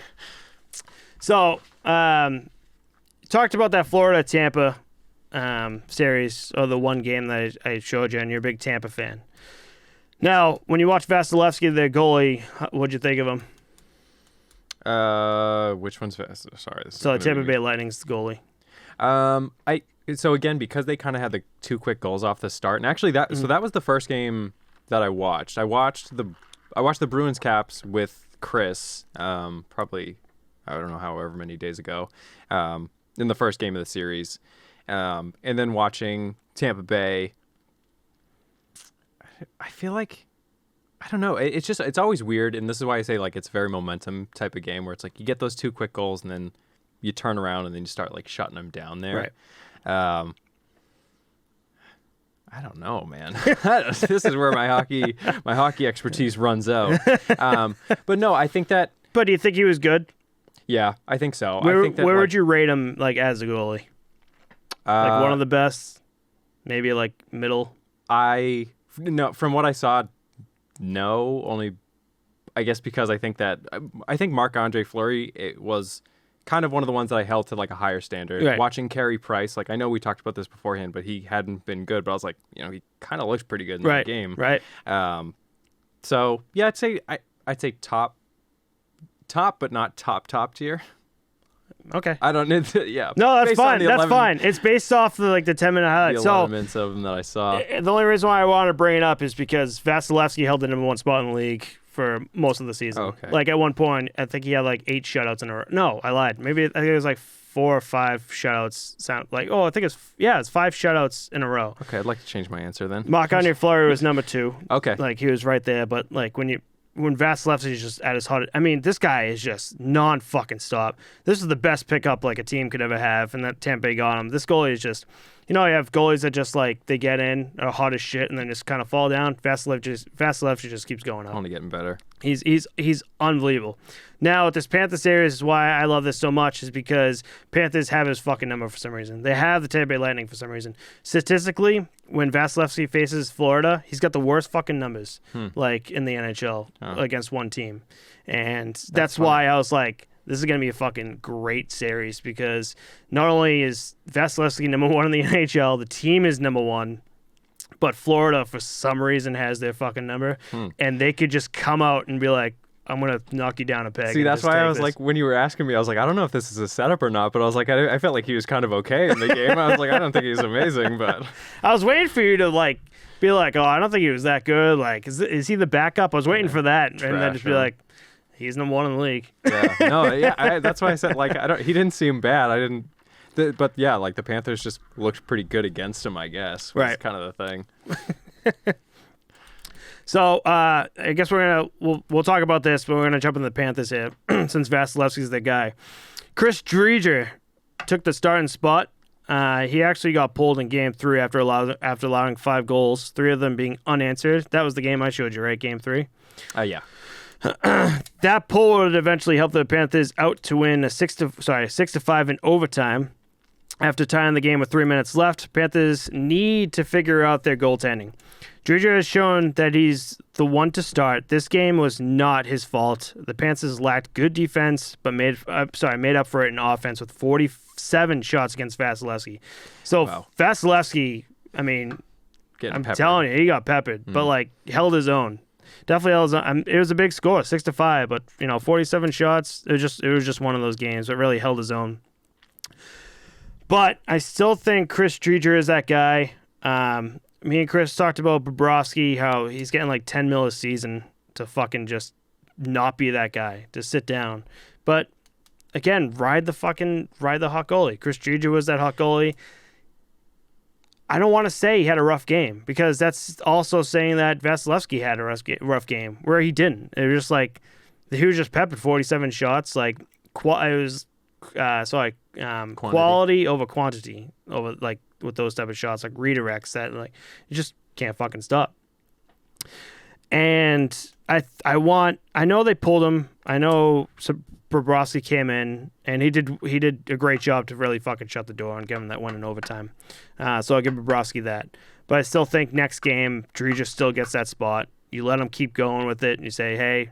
So, talked about that Florida Tampa series, or the one game that I showed you, and you're a big Tampa fan. Now, when you watch Vasilevsky, their goalie, what'd you think of him? Which one's fast? Sorry. So Tampa Bay Lightning's the goalie. So again, because they kind of had the 2 quick goals off the start, and actually that was the first game that I watched. I watched the Bruins Caps with Chris, probably, I don't know, however many days ago, in the first game of the series, and then watching Tampa Bay. I feel like, I don't know. It's always weird, and this is why I say it's a very momentum type of game where it's you get those 2 quick goals and then you turn around and then you start shutting them down there. Right. I don't know, man. This is where my hockey expertise runs out. But no, I think that. But do you think he was good? Yeah, I think so. Where, I think that, where would you rate him as a goalie? One of the best, maybe middle. No, from what I saw, no. Only, I guess because I think Marc-Andre Fleury was kind of one of the ones that I held to a higher standard. Right. Watching Carey Price, I know we talked about this beforehand, but he hadn't been good. But I was he kind of looked pretty good in that game. Right. So yeah, I'd say top, but not top tier. Okay. I don't need to. Yeah. No, that's fine. That's fine. It's based off the 10-minute highlights. The 11 minutes of them that I saw. The only reason why I want to bring it up is because Vasilevsky held the number 1 spot in the league for most of the season. Okay. At one point, I think he had 8 shutouts in a row. No, I lied. Maybe I think it was 4 or 5 shutouts. I think it's 5 shutouts in a row. Okay, I'd like to change my answer then. Marc-Andre Fleury was number 2. Okay. He was right there, but when Vasilevsky's just at his hot, this guy is just non-fucking stop. This is the best pickup a team could ever have, and that Tampa Bay got him. This goalie is just, you have goalies that just they get in, are hot as shit, and then just kind of fall down. Vasilevsky just keeps going up. Only getting better. He's unbelievable. Now, with this Panthers series, is why I love this so much, is because Panthers have his fucking number for some reason. They have the Tampa Bay Lightning for some reason. Statistically, when Vasilevsky faces Florida, he's got the worst fucking numbers, in the NHL against one team. And that's why I was this is going to be a fucking great series, because not only is Vasilevsky number 1 in the NHL, the team is number 1, but Florida, for some reason, has their fucking number, and they could just come out and be like, I'm going to knock you down a peg. See, that's why I was when you were asking me, I was I don't know if this is a setup or not, but I was I felt like he was kind of okay in the game. I was I don't think he's amazing, but. I was waiting for you to, be oh, I don't think he was that good. Is he the backup? I was waiting for that, and then just be he's number 1 in the league. Yeah, no, yeah, that's why I said, he didn't seem bad. I didn't. But yeah, the Panthers just looked pretty good against him, I guess. Right. Kind of the thing. So I guess we'll talk about this, but we're gonna jump into the Panthers here since Vasilevsky's the guy. Chris Driedger took the starting spot. He actually got pulled in Game 3 after allowing 5 goals, 3 of them being unanswered. That was the game I showed you, right? Game 3. Yeah. That pull would eventually help the Panthers out to win a 6-5 in overtime. After tying the game with 3 minutes left, Panthers need to figure out their goaltending. Driedger has shown that he's the one to start. This game was not his fault. The Panthers lacked good defense, but made up for it in offense with 47 shots against Vasilevsky. So Vasilevsky, I'm telling you, he got peppered, but held his own. definitely held his own. It was a big score, 6-5, but 47 shots. It was just one of those games that really held his own. But I still think Chris Driedger is that guy. Me and Chris talked about Bobrovsky, how he's getting like $10 million a season to fucking just not be that guy, to sit down. But again, ride the hot goalie. Chris Driedger was that hot goalie. I don't want to say he had a rough game, because that's also saying that Vasilevsky had a rough game where he didn't. It was just like he was just pepped at 47 shots. Like it was quality over quantity over, like, with those type of shots, like redirects that, like, you just can't fucking stop. And I know they pulled him. I know Bobrovsky came in and he did a great job to really fucking shut the door and give him that win in overtime. So I'll give Bobrovsky that. But I still think next game, Driedger still gets that spot. You let him keep going with it and you say, hey,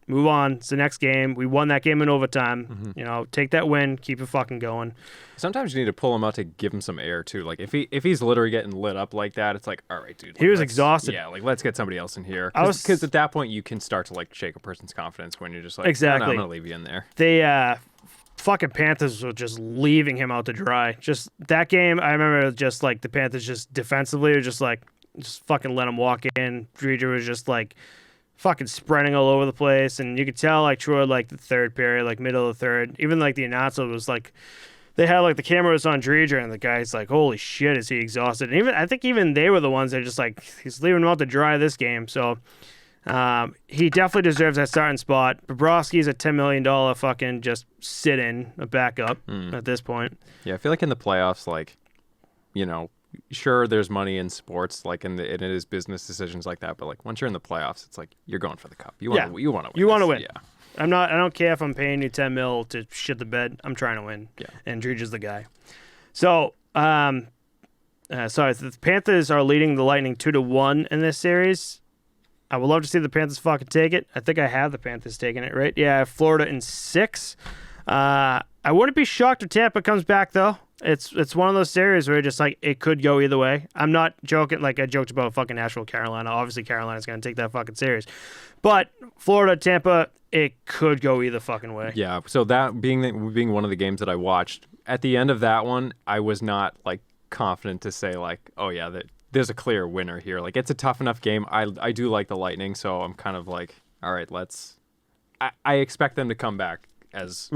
move on. It's the next game. We won that game in overtime. Mm-hmm. Take that win. Keep it fucking going. Sometimes you need to pull him out to give him some air too. Like if he's literally getting lit up like that, it's like, all right, dude. Like, he was exhausted. Yeah, like let's get somebody else in here. Because at that point you can start to like shake a person's confidence when you're just like, exactly. No, I'm gonna leave you in there. They fucking Panthers were just leaving him out to dry. Just that game, I remember just like the Panthers just defensively were just fucking let him walk in. Driedger was just like fucking spreading all over the place, and you could tell like toward like the third period, like middle of the third, even like the announcer was like, they had like the camera was on Driedger, and the guy's like, holy shit, is he exhausted? And I think even they were the ones that just like, he's leaving him out to dry this game. So he definitely deserves that starting spot. Bobrovsky's a $10 million fucking just sit in a backup at this point. Yeah, I feel like in the playoffs, like, sure, there's money in sports, like it is business decisions like that. But like once you're in the playoffs, it's like you're going for the cup. You want to win. You want to win. Yeah. I don't care if I'm paying you $10 million to shit the bed. I'm trying to win. Yeah. And Driedger's the guy. So, the Panthers are leading the Lightning 2-1 in this series. I would love to see the Panthers fucking take it. I think I have the Panthers taking it, right? Yeah, Florida in 6. I wouldn't be shocked if Tampa comes back, though. It's one of those series where just like it could go either way. I'm not joking. Like I joked about fucking Nashville, Carolina. Obviously, Carolina's going to take that fucking series. But Florida, Tampa, it could go either fucking way. Yeah. So that being one of the games that I watched, at the end of that one, I was not like confident to say like, oh yeah, that there's a clear winner here. Like it's a tough enough game. I do like the Lightning, so I'm kind of like, all right, I expect them to come back as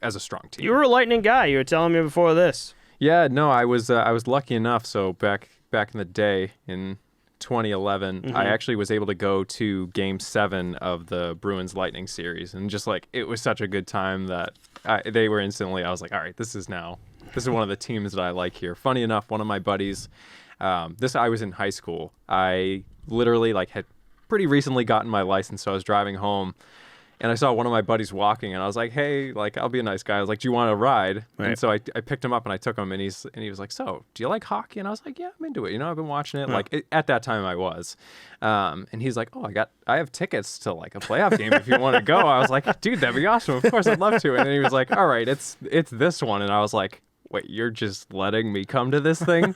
a strong team. You were a Lightning guy. You were telling me before this. Yeah, no, I was lucky enough. So back in the day in 2011, I actually was able to go to Game 7 of the Bruins Lightning series, and just like it was such a good time that they were instantly. I was like, all right, this is one of the teams that I like here. Funny enough, one of my buddies. I was in high school. I literally like had pretty recently gotten my license, so I was driving home. And I saw one of my buddies walking, and I was like, "Hey, like, I'll be a nice guy." I was like, "Do you want to ride?" Right. And so I picked him up and I took him, and he was like, "So, do you like hockey?" And I was like, "Yeah, I'm into it. I've been watching it." Yeah. Like at that time, I was. And he's like, "Oh, I have tickets to like a playoff game if you want to go." I was like, "Dude, that'd be awesome. Of course, I'd love to." And then he was like, "All right, it's this one," and I was like, wait, you're just letting me come to this thing?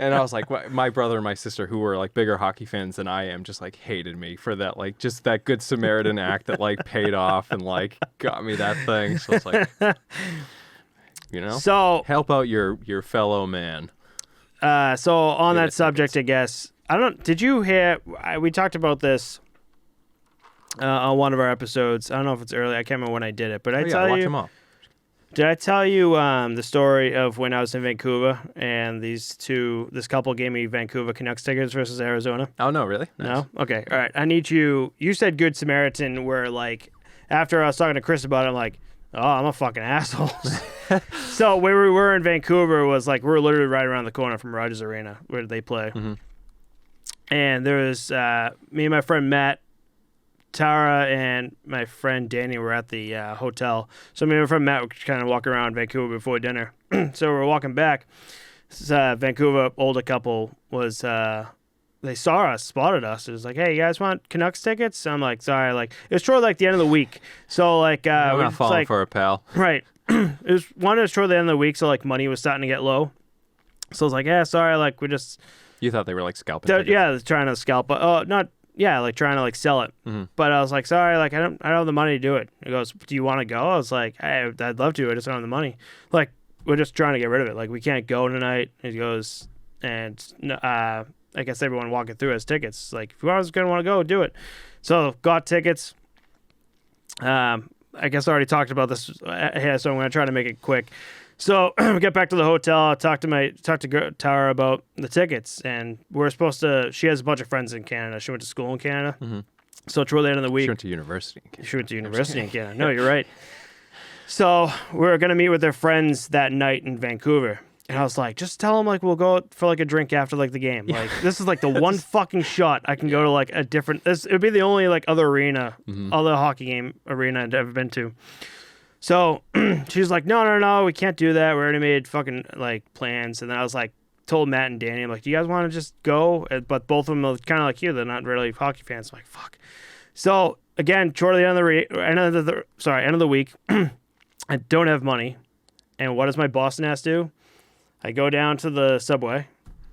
And I was like, my brother and my sister, who were like bigger hockey fans than I am, just like hated me for that, like just that good Samaritan act that like paid off and like got me that thing. So it's like, so help out your fellow man. So on that subject, I guess, did you hear, we talked about this on one of our episodes. I don't know if it's early. I can't remember when I did it, but watch them all. Did I tell you the story of when I was in Vancouver and this couple gave me Vancouver Canucks tickets versus Arizona? Oh, no, really? Nice. No? Okay. All right. I need you said Good Samaritan where like after I was talking to Chris about it, I'm like, oh, I'm a fucking asshole. So where we were in Vancouver was like, we were literally right around the corner from Rogers Arena where they play. Mm-hmm. And there was me and my friend Matt, Tara, and my friend Danny were at the hotel. So me and my friend Matt were kind of walking around Vancouver before dinner. So we're walking back. This Vancouver older couple was, they saw us, spotted us. It was like, hey, you guys want Canucks tickets? I'm like, sorry. Like, it was toward like the end of the week. So like, we're not falling for a pal. Right. It was toward the end of the week. So like money was starting to get low. So I was like, yeah, sorry. Like we just. You thought they were like scalping tickets. Yeah, they're trying to scalp. Oh, not. yeah, like trying to like sell it. But I was like, sorry, like I don't have the money to do it. He goes, do you want to go? I was like, I'd love to. I just don't have the money. Like, we're just trying to get rid of it. Like, we can't go tonight. He goes, and I guess everyone walking through has tickets. Like, if you guys gonna want to go, do it. So got tickets. I guess I already talked about this here, so I'm gonna try to make it quick. So we get back to the hotel. I talked to Tara about the tickets, and we're supposed to. She has a bunch of friends in Canada. She went to school in Canada, so toward the end of the week, She went to university in Canada. She went to university in Canada. No, you're right. So we're gonna meet with their friends that night in Vancouver, and I was like, just tell them like we'll go for like a drink after like the game. Like this is like the one fucking shot I can go to like a different. It would be the only like other hockey game arena I'd ever been to. So she's like, no, we can't do that. We already made fucking like plans. And then I was like, told Matt and Danny, I'm like, do you guys want to just go? But both of them are kind of like you. They're not really hockey fans. I'm like, fuck. So again, toward the end of the week, I don't have money. And what does my Boston ass do? I go down to the Subway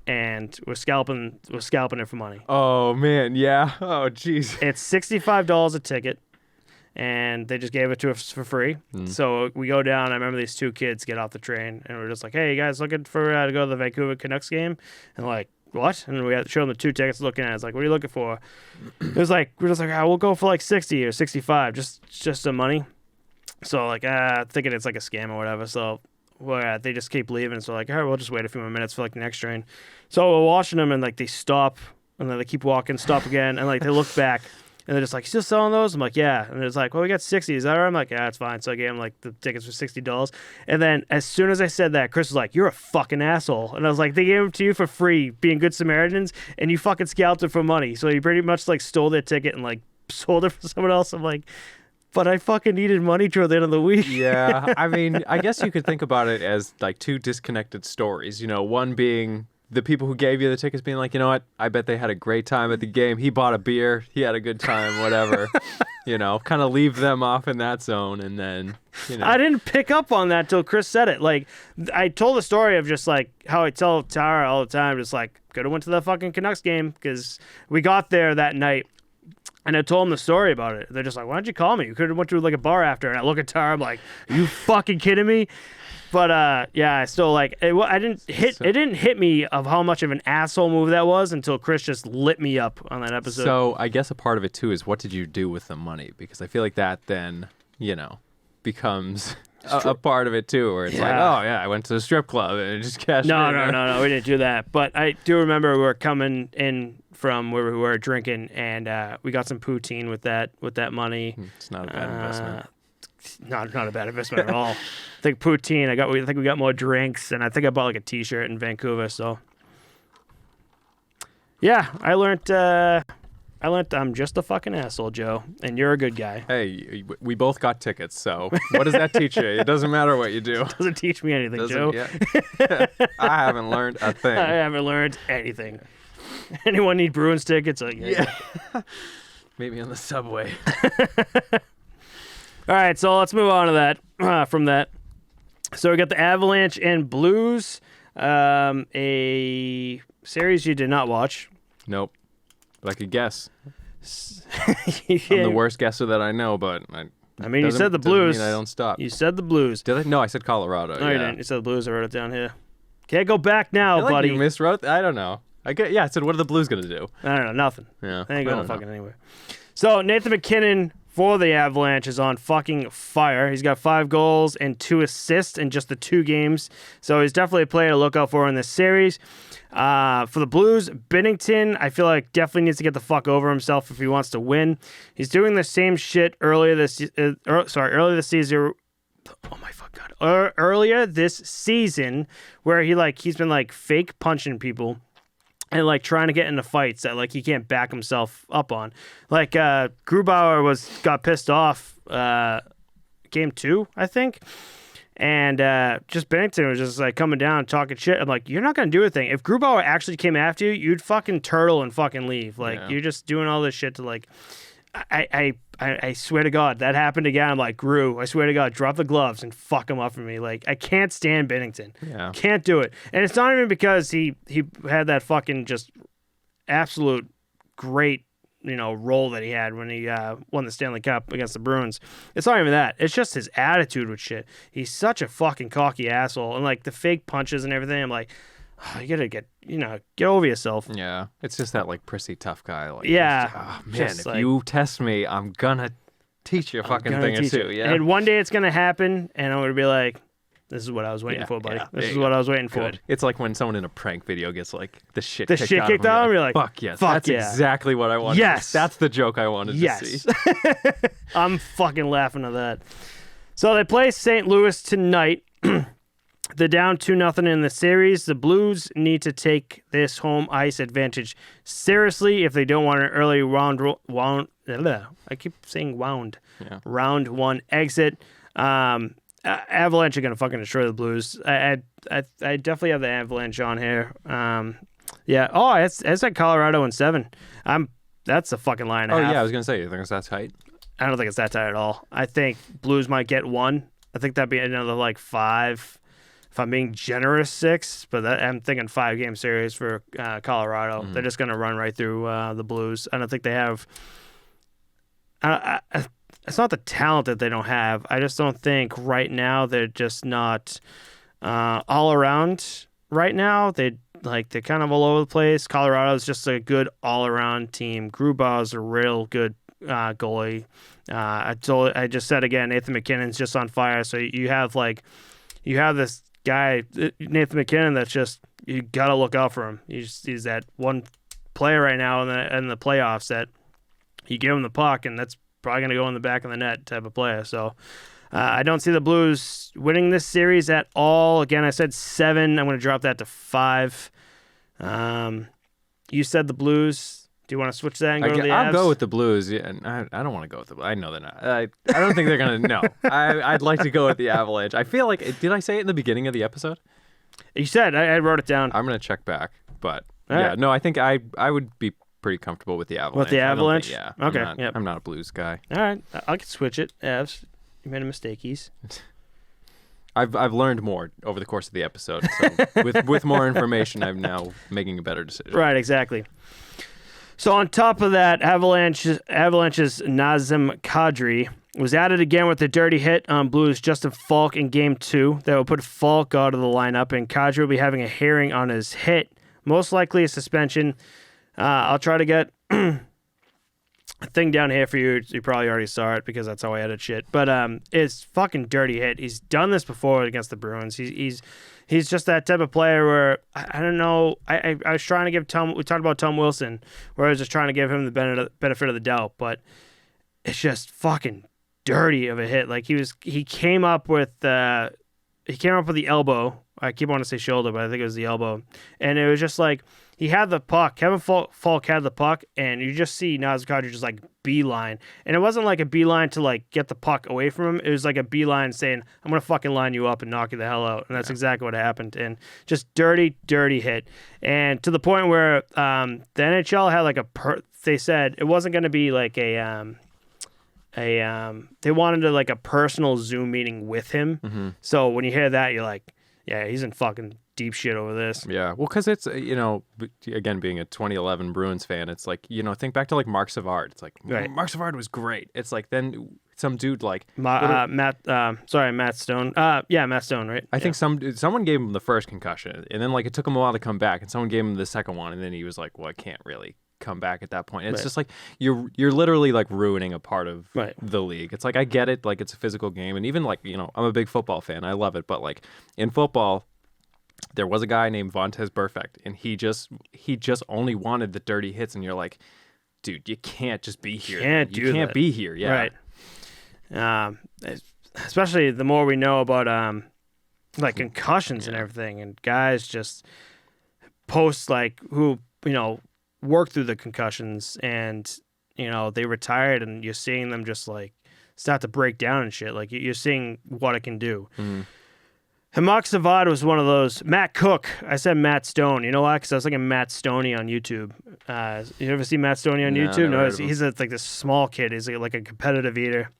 and we're scalping it for money. Oh man, yeah. Oh jeez. It's $65 a ticket. And they just gave it to us for free. So we go down. I remember these two kids get off the train, and we're just like, "Hey, you guys looking for to go to the Vancouver Canucks game?" And like, "What?" And we had to show them the 2 tickets. Looking at it, it's like, "What are you looking for?" It was like we're just like, "We'll go for like 60 or 65, just some money." So like, thinking it's like a scam or whatever. So they just keep leaving. So like, all right, we'll just wait a few more minutes for like the next train. So we're watching them, and like they stop, and then they keep walking, stop again, and like they look back. And they're just like, still selling those? I'm like, yeah. And it's like, well, we got 60. Is that all right? I'm like, yeah, it's fine. So I gave him like the tickets for $60. And then as soon as I said that, Chris was like, you're a fucking asshole. And I was like, they gave them to you for free, being good Samaritans, and you fucking scalped it for money. So you pretty much like stole their ticket and like sold it for someone else. I'm like, but I fucking needed money toward the end of the week. Yeah, I mean, I guess you could think about it as like 2 disconnected stories. You know, one being the people who gave you the tickets being like, you know what, I bet they had a great time at the game. He bought a beer. He had a good time, whatever. You know, kind of leave them off in that zone. And then, you know. I didn't pick up on that till Chris said it. Like, I told the story of just like how I tell Tara all the time, just like, could have went to the fucking Canucks game because we got there that night. And I told them the story about it. They're just like, why didn't you call me? You could have went to like a bar after. And I look at Tara, I'm like, are you fucking kidding me? But yeah, I still like it. It didn't hit me of how much of an asshole move that was until Chris just lit me up on that episode. So I guess a part of it too is what did you do with the money? Because I feel like that then, you know, becomes a part of it too, where it's like, oh yeah, I went to the strip club and just cashed. No, we didn't do that. But I do remember we were coming in from where we were drinking, and we got some poutine with that money. It's not a bad investment. Not a bad investment at all. I think poutine. I think we got more drinks, and I think I bought like a T-shirt in Vancouver. So yeah, I learned I'm just a fucking asshole, Joe, and you're a good guy. Hey, we both got tickets, so what does that teach you? It doesn't matter what you do. It doesn't teach me anything, Joe. Yeah. I haven't learned a thing. I haven't learned anything. Anyone need Bruins tickets? Yeah. Maybe on the subway. All right, so let's move on to that. From that, so we got the Avalanche and Blues, a series you did not watch. Nope, but I could guess. I'm the worst guesser that I know, but I mean, you said the Blues. Mean I don't stop. You said the Blues. Did I? No, I said Colorado. No, you didn't. You said the Blues. I wrote it down here. Can't go back now, I feel buddy. Like you miswrote. I don't know. I said, what are the Blues gonna do? I don't know. Nothing. Yeah, they ain't going fucking anywhere. So Nathan McKinnon for the Avalanche is on fucking fire. He's got 5 goals and 2 assists in just the 2 games. So he's definitely a player to look out for in this series. For the Blues, Binnington, I feel like definitely needs to get the fuck over himself if he wants to win. He's doing the same shit earlier this season. Oh my fuck god! Earlier this season, where he's been like fake punching people and like trying to get into fights that like he can't back himself up on. Like Grubauer got pissed off game 2, I think. And just Binnington was just like coming down talking shit. I'm like, you're not gonna do anything. If Grubauer actually came after you, you'd fucking turtle and fucking leave. Like you're just doing all this shit to like. I swear to God that happened again. I'm like, Gru, I swear to God, drop the gloves and fuck him up for me. Like I can't stand Binnington. Yeah, can't do it. And it's not even because he had that fucking just absolute great role that he had when he won the Stanley Cup against the Bruins. It's not even that. It's just his attitude with shit. He's such a fucking cocky asshole, and like the fake punches and everything. I'm like, oh, you gotta get over yourself. Yeah, it's just that like prissy tough guy. Like, yeah, man, if you test me, I'm gonna teach you a fucking thing or two. Yeah, and one day it's gonna happen, and I'm gonna be like, this is what I was waiting for, buddy. This is what I was waiting for. It's like when someone in a prank video gets like the shit kicked out of them, you're like, fuck yes, that's exactly what I wanted. Yes, that's the joke I wanted to see. I'm fucking laughing at that. So they play St. Louis tonight. They're down 2-0 in the series. The Blues need to take this home ice advantage seriously if they don't want an early round. I keep saying wound. Yeah. Round 1 exit. Avalanche are gonna fucking destroy the Blues. I definitely have the Avalanche on here. Yeah. Oh, it's at Colorado in 7. That's a fucking line and a half. Yeah, I was gonna say, you think it's that tight? I don't think it's that tight at all. I think Blues might get 1. I think that'd be another like 5. If I'm being generous, 6. But I'm thinking 5-game series for Colorado. Mm-hmm. They're just gonna run right through the Blues. I don't think they have. It's not the talent that they don't have. I just don't think right now they're just not all around. Right now they're kind of all over the place. Colorado's just a good all around team. Grubauer's a real good goalie. I just said again, Nathan McKinnon's just on fire. So you have this guy Nathan McKinnon that's just, you gotta look out for him. He's that one player right now in the playoffs that you give him the puck and that's probably going to go in the back of the net type of player. So I don't see the Blues winning this series at all. Again, I said 7. I'm going to drop that to 5. You said the Blues. Do you want to switch that and go to the Avs? I'll go with the Blues. Yeah, I don't want to go with the Blues. I know they're not. I don't think they're going to. No. I'd like to go with the Avalanche. I feel like, did I say it in the beginning of the episode? You said. I wrote it down. I'm going to check back. But yeah, no, I think I would be pretty comfortable with the Avalanche. With the Avalanche? Yeah. Okay. I'm not a Blues guy. All right. I can switch it. Avs. You made a mistake, I've learned more over the course of the episode. So with more information, I'm now making a better decision. Right, exactly. So on top of that, Avalanche's Nazem Kadri was added again with a dirty hit on Blues Justin Falk in Game 2. That will put Falk out of the lineup, and Kadri will be having a hearing on his hit. Most likely a suspension. I'll try to get a thing down here for you. You probably already saw it because that's how I edit shit. But it's fucking dirty hit. He's done this before against the Bruins. He's just that type of player where I don't know. I was trying to give Tom. We talked about Tom Wilson, where I was just trying to give him the benefit of the doubt. But it's just fucking dirty of a hit. Like he came up with the elbow. I keep wanting to say shoulder, but I think it was the elbow. And it was just like, he had the puck. Kevin Falk had the puck, and you just see Nazem Kadri just like beeline. And it wasn't like a beeline to like get the puck away from him. It was like a beeline saying, I'm going to fucking line you up and knock you the hell out. And that's exactly what happened. And just dirty, dirty hit. And to the point where the NHL had like they said it wasn't going to be like they wanted to like a personal Zoom meeting with him. Mm-hmm. So when you hear that, you're like, yeah, he's in fucking deep shit over this. Yeah, well, because it's, again, being a 2011 Bruins fan, it's like, think back to like Marc Savard. It's like, right. Marc Savard was great. It's like then some dude like Matt Stone. Matt Stone, right? I think someone gave him the first concussion, and then like it took him a while to come back, and someone gave him the second one, and then he was like, well, I can't really come back at that point. And it's just like you're literally like ruining a part of the league. It's like, I get it, like it's a physical game, and even like I'm a big football fan, I love it, but like in football there was a guy named Vontaze Burfict, and he just only wanted the dirty hits, and you're like, dude, you can't just be here. You can't be here. Yeah, right. Especially the more we know about like concussions and everything, and guys just post like who work through the concussions, and they retired, and you're seeing them just like start to break down and shit. Like you're seeing what it can do. Mm-hmm. And Marc Savard was one of those. Matt Cook. I said Matt Stone. You know why? Because I was thinking Matt Stoney on YouTube. You ever see Matt Stoney on YouTube? No, he's like this small kid. He's like a competitive eater.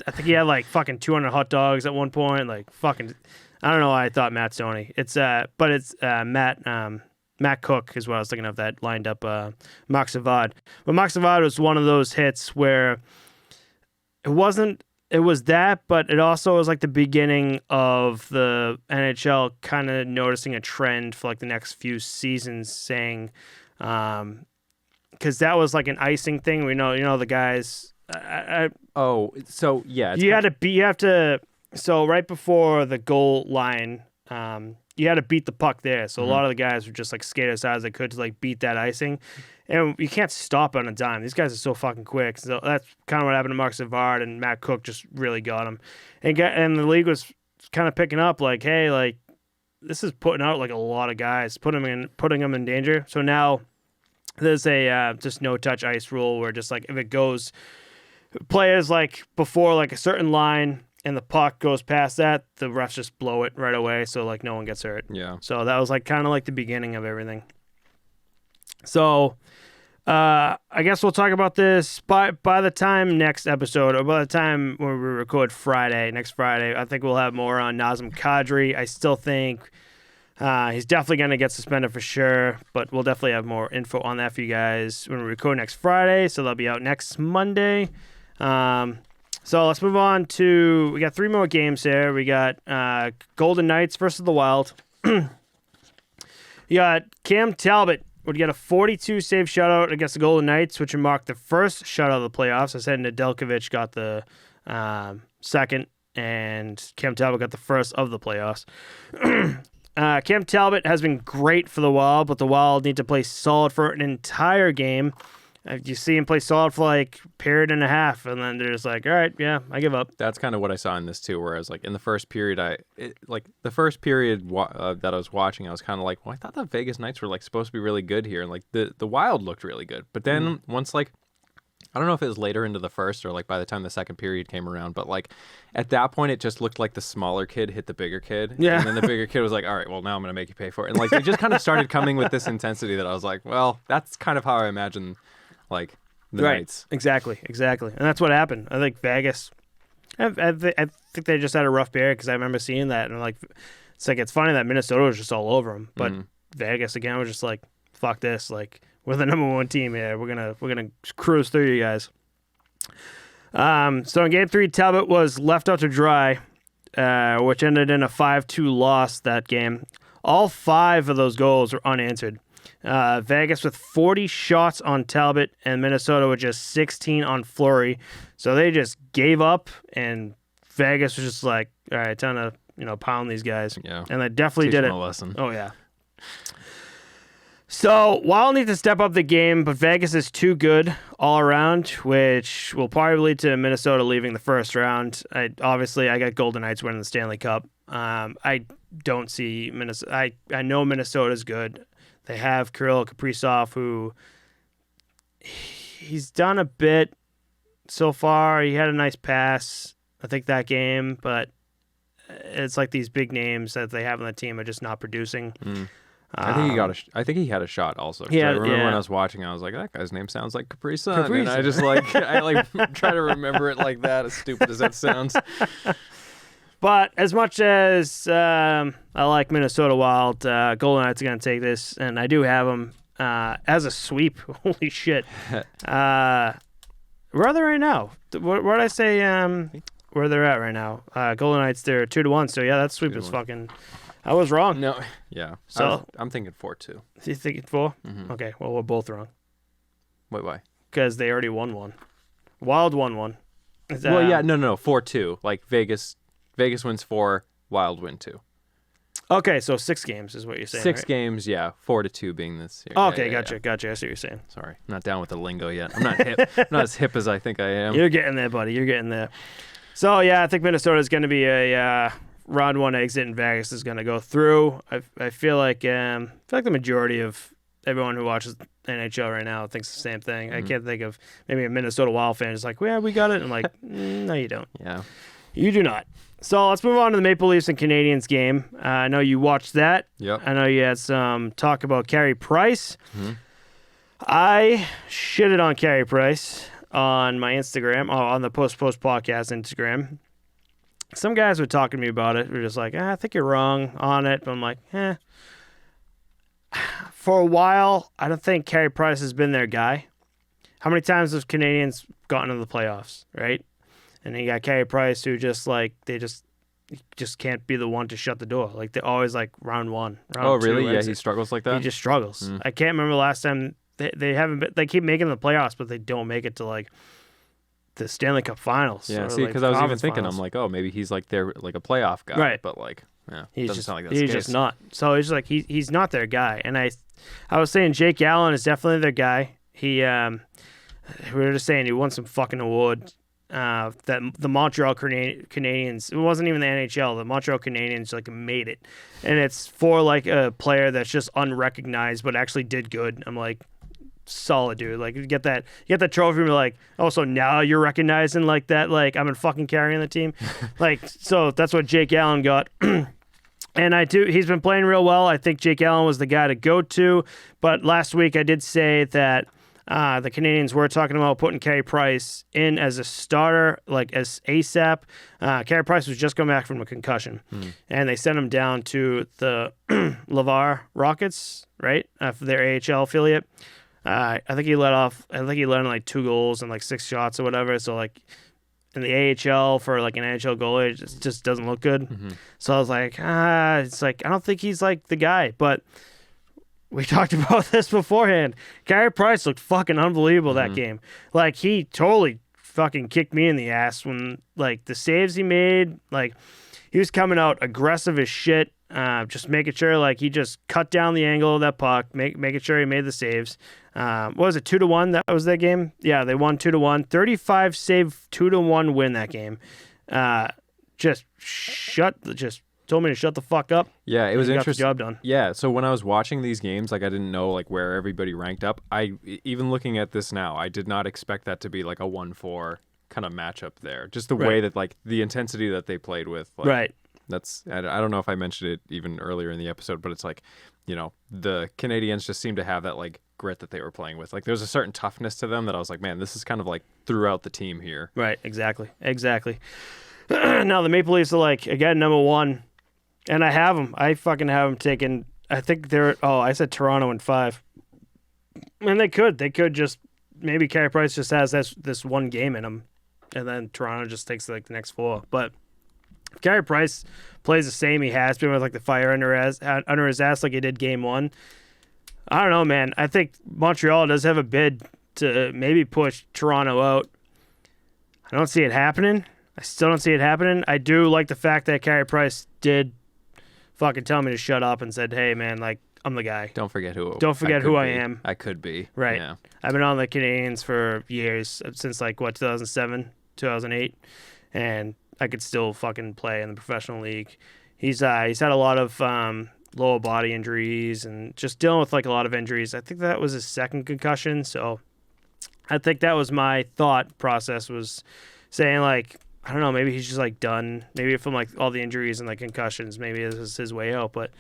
I think he had like fucking 200 hot dogs at one point. Like fucking, I don't know why I thought Matt Stoney. It's Matt Matt Cook is what I was thinking of that lined up Mark Savard. But Mark Savard was one of those hits where it was that, but it also was like the beginning of the NHL kind of noticing a trend for like the next few seasons, saying, because that was like an icing thing. We know the guys. So yeah, So right before the goal line, you had to beat the puck there. So a lot of the guys would just like skate as hard as they could to like beat that icing. And you can't stop on a dime. These guys are so fucking quick. So that's kind of what happened to Mark Savard, and Matt Cook just really got him. And the league was kind of picking up like, hey, like this is putting out like a lot of guys, putting them in danger. So now there's a just no touch ice rule where just like if it goes players like before like a certain line and the puck goes past that, the refs just blow it right away, so like no one gets hurt. Yeah. So that was like kind of like the beginning of everything. So I guess we'll talk about this by the time next episode, or by the time when we record next Friday, I think we'll have more on Nazem Kadri. I still think he's definitely going to get suspended for sure, but we'll definitely have more info on that for you guys when we record next Friday, so they'll be out next Monday. So let's move on to, we got 3 more games here. We got Golden Knights versus the Wild. You got Cam Talbot would get a 42 save shutout against the Golden Knights, which would mark the first shutout of the playoffs. I said Nedeljkovic got the second, and Cam Talbot got the first of the playoffs. Cam Talbot has been great for the Wild, but the Wild need to play solid for an entire game. You see him play solid for like a period and a half, and then they're just like, all right, yeah, I give up. That's kind of what I saw in this too, whereas like in the first period, that I was watching, I was kind of like, well, I thought the Vegas Knights were like supposed to be really good here, and like the Wild looked really good. But then once like, I don't know if it was later into the first or like by the time the second period came around, but like at that point it just looked like the smaller kid hit the bigger kid. Yeah. And then the bigger kid was like, all right, well now I'm going to make you pay for it. And like they just kind of started coming with this intensity that I was like, well, that's kind of how I imagine like the Knights. Exactly. And that's what happened. I think Vegas, I think they just had a rough period, because I remember seeing that, and like it's funny that Minnesota was just all over them, but Vegas again was just like, fuck this, like we're the number 1 team here. We're gonna cruise through you guys. So in Game 3, Talbot was left out to dry, which ended in a 5-2 loss that game. All 5 of those goals were unanswered. Vegas with 40 shots on Talbot, and Minnesota with just 16 on Fleury. So they just gave up, and Vegas was just like, all right, time to pound these guys. Yeah. And they definitely did it. A lesson. Oh yeah. So Wild need to step up the game, but Vegas is too good all around, which will probably lead to Minnesota leaving the first round. I got Golden Knights winning the Stanley Cup. I don't see Minnesota. I know Minnesota's good. They have Kirill Kaprizov, who he's done a bit so far. He had a nice pass, I think, that game, but it's like these big names that they have on the team are just not producing. I think he had a shot also. I remember when I was watching, I was like, that guy's name sounds like Capri Sun. And I just I try to remember it like that, as stupid as that sounds. But as much as I like Minnesota Wild, Golden Knights are going to take this, and I do have them as a sweep. Holy shit. Where are they right now? What did I say where they're at right now? Golden Knights, they're 2-1, so yeah, that sweep is fucking... I was wrong. No, yeah. So I'm thinking 4-2. You thinking 4? Mm-hmm. Okay, well, we're both wrong. Wait, why? Because they already won one. Wild won one. Well, yeah, no, 4-2. Like Vegas wins 4, Wild win 2. Okay, so 6 games is what you're saying. 6 right? games, yeah. 4-2 being this year. Okay, yeah, gotcha. I see what you're saying. Sorry, I'm not down with the lingo yet. I'm not hip. I'm not as hip as I think I am. You're getting there, buddy. You're getting there. So yeah, I think Minnesota is going to be a round 1 exit, and Vegas is going to go through. I feel like the majority of everyone who watches NHL right now thinks the same thing. Mm-hmm. I can't think of maybe a Minnesota Wild fan is like, well, yeah, we got it. I'm like, no, you don't. Yeah, you do not. So let's move on to the Maple Leafs and Canadiens game. I know you watched that. Yep. I know you had some talk about Carey Price. Mm-hmm. I shitted on Carey Price on my Instagram, on the Posttopostpod podcast Instagram. Some guys were talking to me about it. We're just like, I think you're wrong on it. But I'm like, for a while, I don't think Carey Price has been their guy. How many times have Canadians gotten into the playoffs, right? And then you got Carey Price, who just like they just can't be the one to shut the door. Like they're always like round one, round two. Oh, really? Yeah, exit. he struggles like that. He just struggles. I can't remember the last time they haven't been. They keep making the playoffs, but they don't make it to like the Stanley Cup Finals. Yeah, or, see, like, because I was even conference thinking, finals. I'm like, oh, maybe he's like they're like a playoff guy, Right. But like, yeah, He's doesn't just sound like that's the he's case. just not. So it's like he's not their guy. And I was saying Jake Allen is definitely their guy. He we were just saying he won some fucking award. That the Montreal Canadiens, it wasn't even the NHL. The Montreal Canadiens like made it, and it's for like a player that's just unrecognized but actually did good. I'm like, solid dude. Like you get that trophy and you're like, oh, so now you're recognizing like that, like I'm fucking carrying the team. Like, so that's what Jake Allen got. And he's been playing real well. I think Jake Allen was the guy to go to. But last week I did say that the Canadians were talking about putting Carey Price in as a starter, like as ASAP. Carey Price was just coming back from a concussion, and they sent him down to the Laval Rockets, right, for their AHL affiliate. I think he let in like 2 goals and like 6 shots or whatever. So like in the AHL for like an NHL goalie, it just doesn't look good. So I was like, it's like I don't think he's like the guy, but. We talked about this beforehand. Carey Price looked fucking unbelievable that game. Like, he totally fucking kicked me in the ass when, like, the saves he made, like, he was coming out aggressive as shit, just making sure, like, he just cut down the angle of that puck, making sure he made the saves. What was it, 2-1? That was that game? Yeah, they won 2-1. 35 save, 2-1 win that game. Just told me to shut the fuck up. Yeah, it was interesting. Got the job done. Yeah, so when I was watching these games, like I didn't know like where everybody ranked up. Even looking at this now, I did not expect that to be like a 1-4 kind of matchup there. Just the way that like the intensity that they played with. Like, right. I don't know if I mentioned it even earlier in the episode, but it's like, you know, the Canadians just seem to have that like grit that they were playing with. Like there's a certain toughness to them that I was like, man, this is kind of like throughout the team here. Right, exactly. Now the Maple Leafs are like, again, number 1. And I have them. I fucking have them taken. I think they're. Oh, I said Toronto in 5. And they could. Just maybe Carey Price just has this one game in him, and then Toronto just takes like the next 4. But if Carey Price plays the same he has been with like the fire under his ass like he did game 1, I don't know, man. I think Montreal does have a bid to maybe push Toronto out. I don't see it happening. I still don't see it happening. I do like the fact that Carey Price did fucking tell me to shut up and said, hey, man, like, I'm the guy. Don't forget who I am. I could be. Right. Yeah. I've been on the Canadians for years, since like, 2007, 2008, and I could still fucking play in the professional league. He's had a lot of lower body injuries and just dealing with like a lot of injuries. I think that was his 2nd concussion, so I think that was my thought process, was saying like, I don't know, maybe he's just like done. Maybe from like all the injuries and like concussions, maybe this is his way out. But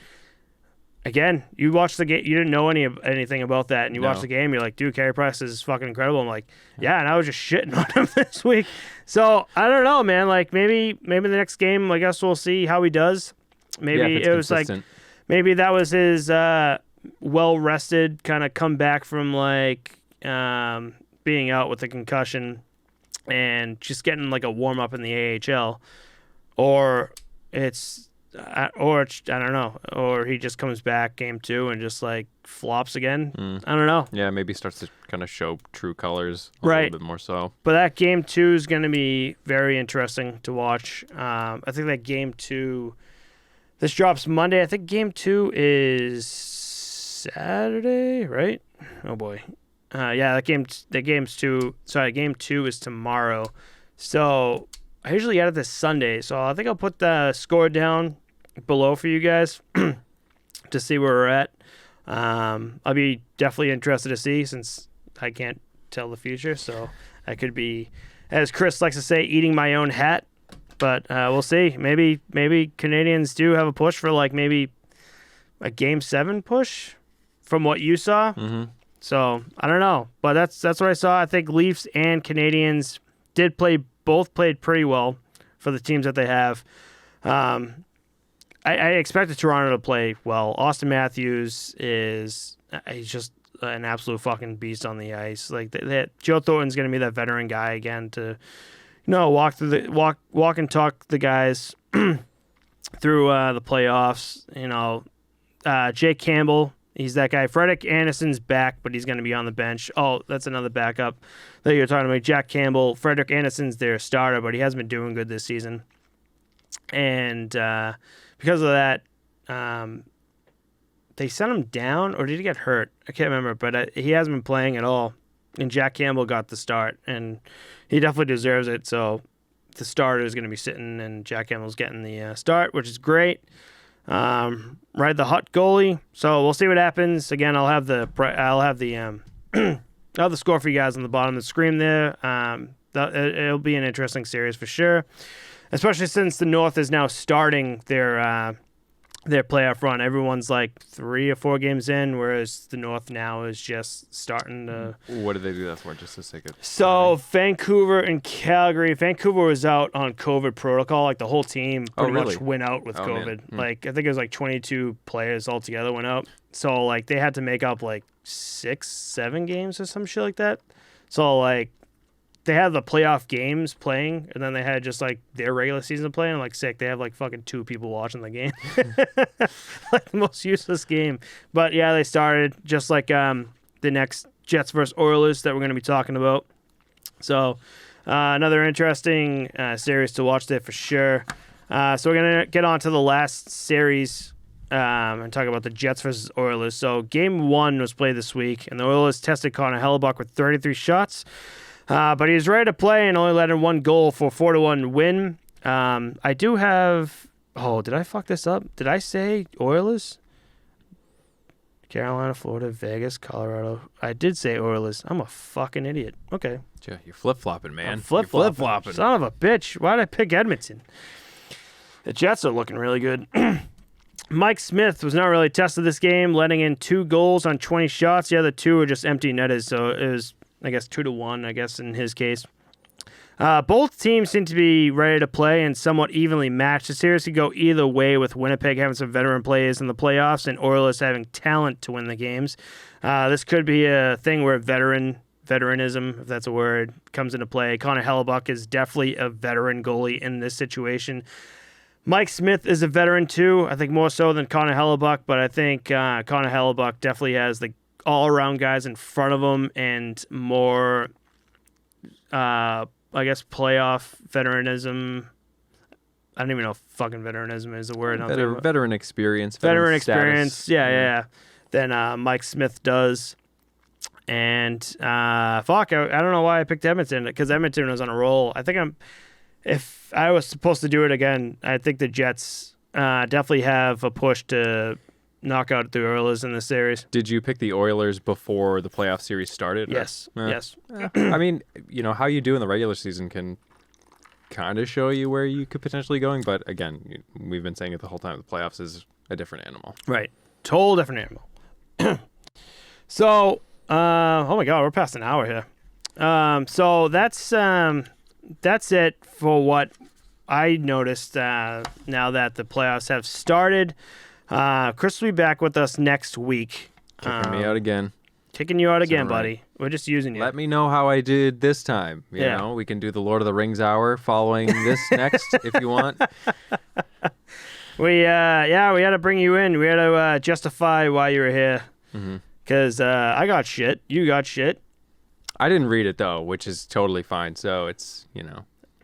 again, you watched the game, you didn't know anything about that, and you watched the game, you're like, dude, Carey Price is fucking incredible. I'm like, yeah, and I was just shitting on him this week. So I don't know, man. Like maybe the next game, I guess we'll see how he does. Maybe it was consistent. Like maybe that was his well rested kind of comeback from like being out with a concussion. And just getting like a warm up in the AHL, or I don't know, or he just comes back game 2 and just like flops again. I don't know. Yeah, maybe starts to kind of show true colors a right. little bit more so. But that game 2 is going to be very interesting to watch. I think that game 2, this drops Monday. I think game 2 is Saturday, right? Oh boy. Yeah, game 2 is tomorrow. So I usually edit this Sunday, so I think I'll put the score down below for you guys to see where we're at. I'll be definitely interested to see, since I can't tell the future, so I could be, as Chris likes to say, eating my own hat. But we'll see. Maybe Canadians do have a push for like maybe a game 7 push from what you saw. Mm-hmm. So I don't know, but that's what I saw. I think Leafs and Canadians both played pretty well for the teams that they have. I expected Toronto to play well. Austin Matthews is he's just an absolute fucking beast on the ice. Like that Joe Thornton's going to be that veteran guy again to walk and talk the guys through the playoffs. Jake Campbell, he's that guy. Frederick Anderson's back, but he's going to be on the bench. Oh, that's another backup that you're talking about. Jack Campbell. Frederick Anderson's their starter, but he hasn't been doing good this season. And because of that, they sent him down, or did he get hurt? I can't remember, but he hasn't been playing at all. And Jack Campbell got the start, and he definitely deserves it. So the starter is going to be sitting, and Jack Campbell's getting the start, which is great. Ride the hot goalie. So we'll see what happens. Again, I'll have the score for you guys on the bottom of the screen there. It'll be an interesting series for sure, especially since the North is now starting their playoff run. Everyone's like 3 or 4 games in, whereas the North now is just starting to... What did they do that for? Just to say it. So Vancouver and Calgary. Vancouver was out on COVID protocol. Like the whole team pretty much went out with COVID. Like I think it was like 22 players altogether went out. So like they had to make up like 6-7 games or some shit like that. So like they had the playoff games playing, and then they had just like their regular season playing. Like sick, they have like fucking 2 people watching the game, like the most useless game. But yeah, they started just like the next Jets versus Oilers that we're going to be talking about. So another interesting series to watch there for sure. So we're gonna get on to the last series and talk about the Jets versus Oilers. So game 1 was played this week, and the Oilers tested Connor Hellebuck with 33 shots. But he was ready to play and only let in 1 goal for a 4-1 win. I do have... Oh, did I fuck this up? Did I say Oilers? Carolina, Florida, Vegas, Colorado. I did say Oilers. I'm a fucking idiot. Okay. Yeah, you're flip-flopping, man. I'm flip-flopping. Son of a bitch. Why did I pick Edmonton? The Jets are looking really good. Mike Smith was not really tested this game, letting in 2 goals on 20 shots. The other 2 were just empty netters, so it was... I guess 2-1, I guess, in his case. Both teams seem to be ready to play and somewhat evenly matched. The series could go either way, with Winnipeg having some veteran players in the playoffs and Oilers having talent to win the games. This could be a thing where veteranism, if that's a word, comes into play. Connor Hellebuck is definitely a veteran goalie in this situation. Mike Smith is a veteran too, I think more so than Connor Hellebuck, but I think Connor Hellebuck definitely has the all-around guys in front of him and more, I guess, playoff veteranism. I don't even know if fucking veteranism is a word. Veteran experience. Veteran experience, yeah. Than Mike Smith does. And, I don't know why I picked Edmonton, because Edmonton was on a roll. I think if I was supposed to do it again, I think the Jets definitely have a push to knock out the Oilers in this series. Did you pick the Oilers before the playoff series started? Yes. Yes. I mean, how you do in the regular season can kind of show you where you could potentially going, but again, we've been saying it the whole time. The playoffs is a different animal. Right. Total different animal. So, oh my God, we're past an hour here. So that's it for what I noticed now that the playoffs have started. Chris will be back with us next week. Kicking me out again. Kicking you out again, buddy. We're just using you. Let me know how I did this time. You know, we can do the Lord of the Rings hour following this next if you want. We had to bring you in. We had to justify why you were here. Because I got shit. You got shit. I didn't read it, though, which is totally fine. So it's,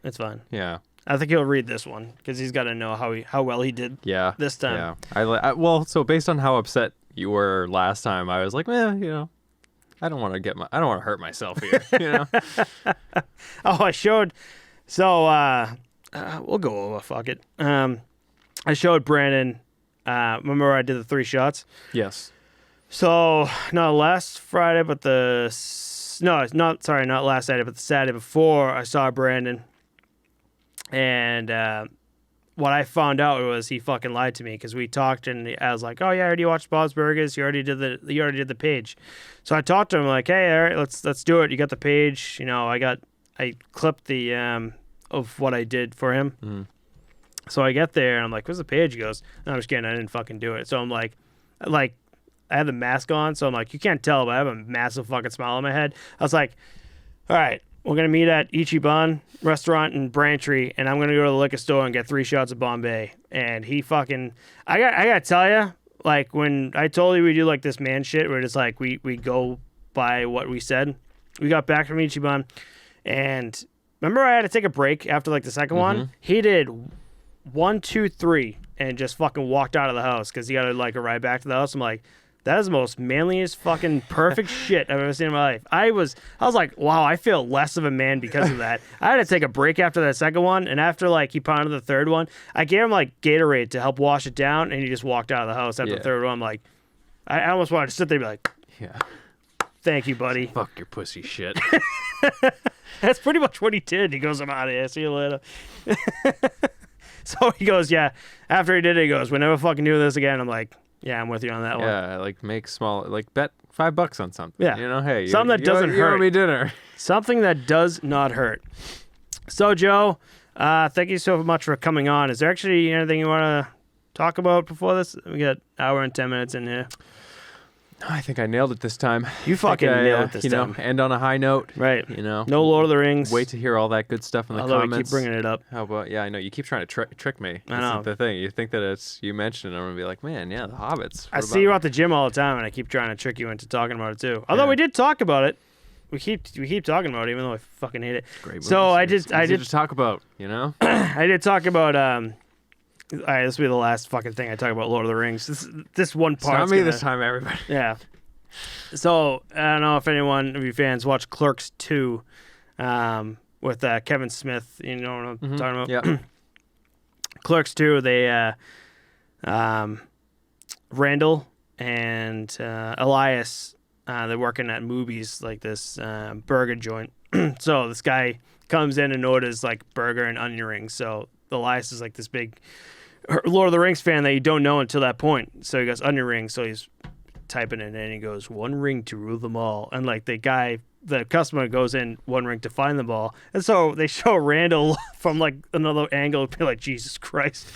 It's fine. Yeah. I think he'll read this one because he's got to know how well he did this time. Yeah. So based on how upset you were last time, I was like, I don't want to hurt myself here, Oh, I showed. So we'll go over. Fuck it. I showed Brandon. Remember where I did the 3 shots? Yes. So not last Friday, but not last Saturday, but the Saturday before, I saw Brandon. And what I found out was he fucking lied to me because we talked and I was like, "Oh yeah, I already watched Bob's Burgers. You already did the page." So I talked to him like, "Hey, all right, let's do it. You got the page. I clipped the of what I did for him." Mm. So I get there and I'm like, "Where's the page?" He goes, "No, I'm just kidding. I didn't fucking do it." So I'm like, I had the mask on, so I'm like, you can't tell, but I have a massive fucking smile on my head. I was like, all right, we're going to meet at Ichiban restaurant in Braintree, and I'm going to go to the liquor store and get 3 shots of Bombay. And he fucking, I got to tell you, like, when I told you we do, like, this man shit, where it's like, we go by what we said. We got back from Ichiban, and remember I had to take a break after, like, the second one? He did 1, 2, 3, and just fucking walked out of the house because he got to, like, a ride back to the house. I'm like, that is the most manliest fucking perfect shit I've ever seen in my life. I was like, wow, I feel less of a man because of that. I had to take a break after that second one, and after, like, he pounded the third one, I gave him, like, Gatorade to help wash it down, and he just walked out of the house after the third one. I'm like, I almost wanted to sit there and be like, Yeah. thank you, buddy. Fuck your pussy shit. That's pretty much what he did. He goes, I'm out of here. See you later. So he goes, yeah. After he did it, he goes, we'll never fucking do this again. I'm like, yeah, I'm with you on that one. Yeah, like make small, like bet $5 on something. Yeah. You know, hey. Something that doesn't you owe hurt. me dinner. Something that does not hurt. So, Joe, thank you so much for coming on. Is there actually anything you want to talk about before this? We got an hour and 10 minutes in here. I think I nailed it this time. You fucking nailed it this time. End on a high note. Right. You know. No Lord of the Rings. Wait to hear all that good stuff in the Although comments. we keep bringing it up. How about, yeah, I know. You keep trying to trick me. I know. That's the thing. You think that you mentioned it, and I'm going to be like, man, yeah, the Hobbits. I see you at the gym all the time, and I keep trying to trick you into talking about it, too. Although we did talk about it. We keep talking about it, even though I fucking hate it. Great movie So series. I Easy did to talk about, you know? I did talk about all right, this will be the last fucking thing I talk about Lord of the Rings. This one part. It's not me this time, everybody. Yeah. So I don't know if anyone of you fans watched Clerks 2 with Kevin Smith. You know what I'm talking about? Yeah. Clerks 2, they Randall and Elias, they're working at movies like this burger joint. So this guy comes in and orders like burger and onion rings. So Elias is like this big Lord of the Rings fan that you don't know until that point. So he goes onion rings. So he's typing it in and he goes, 1 ring to rule them all. And like the customer goes in 1 ring to find them all. And so they show Randall from like another angle and be like, Jesus Christ.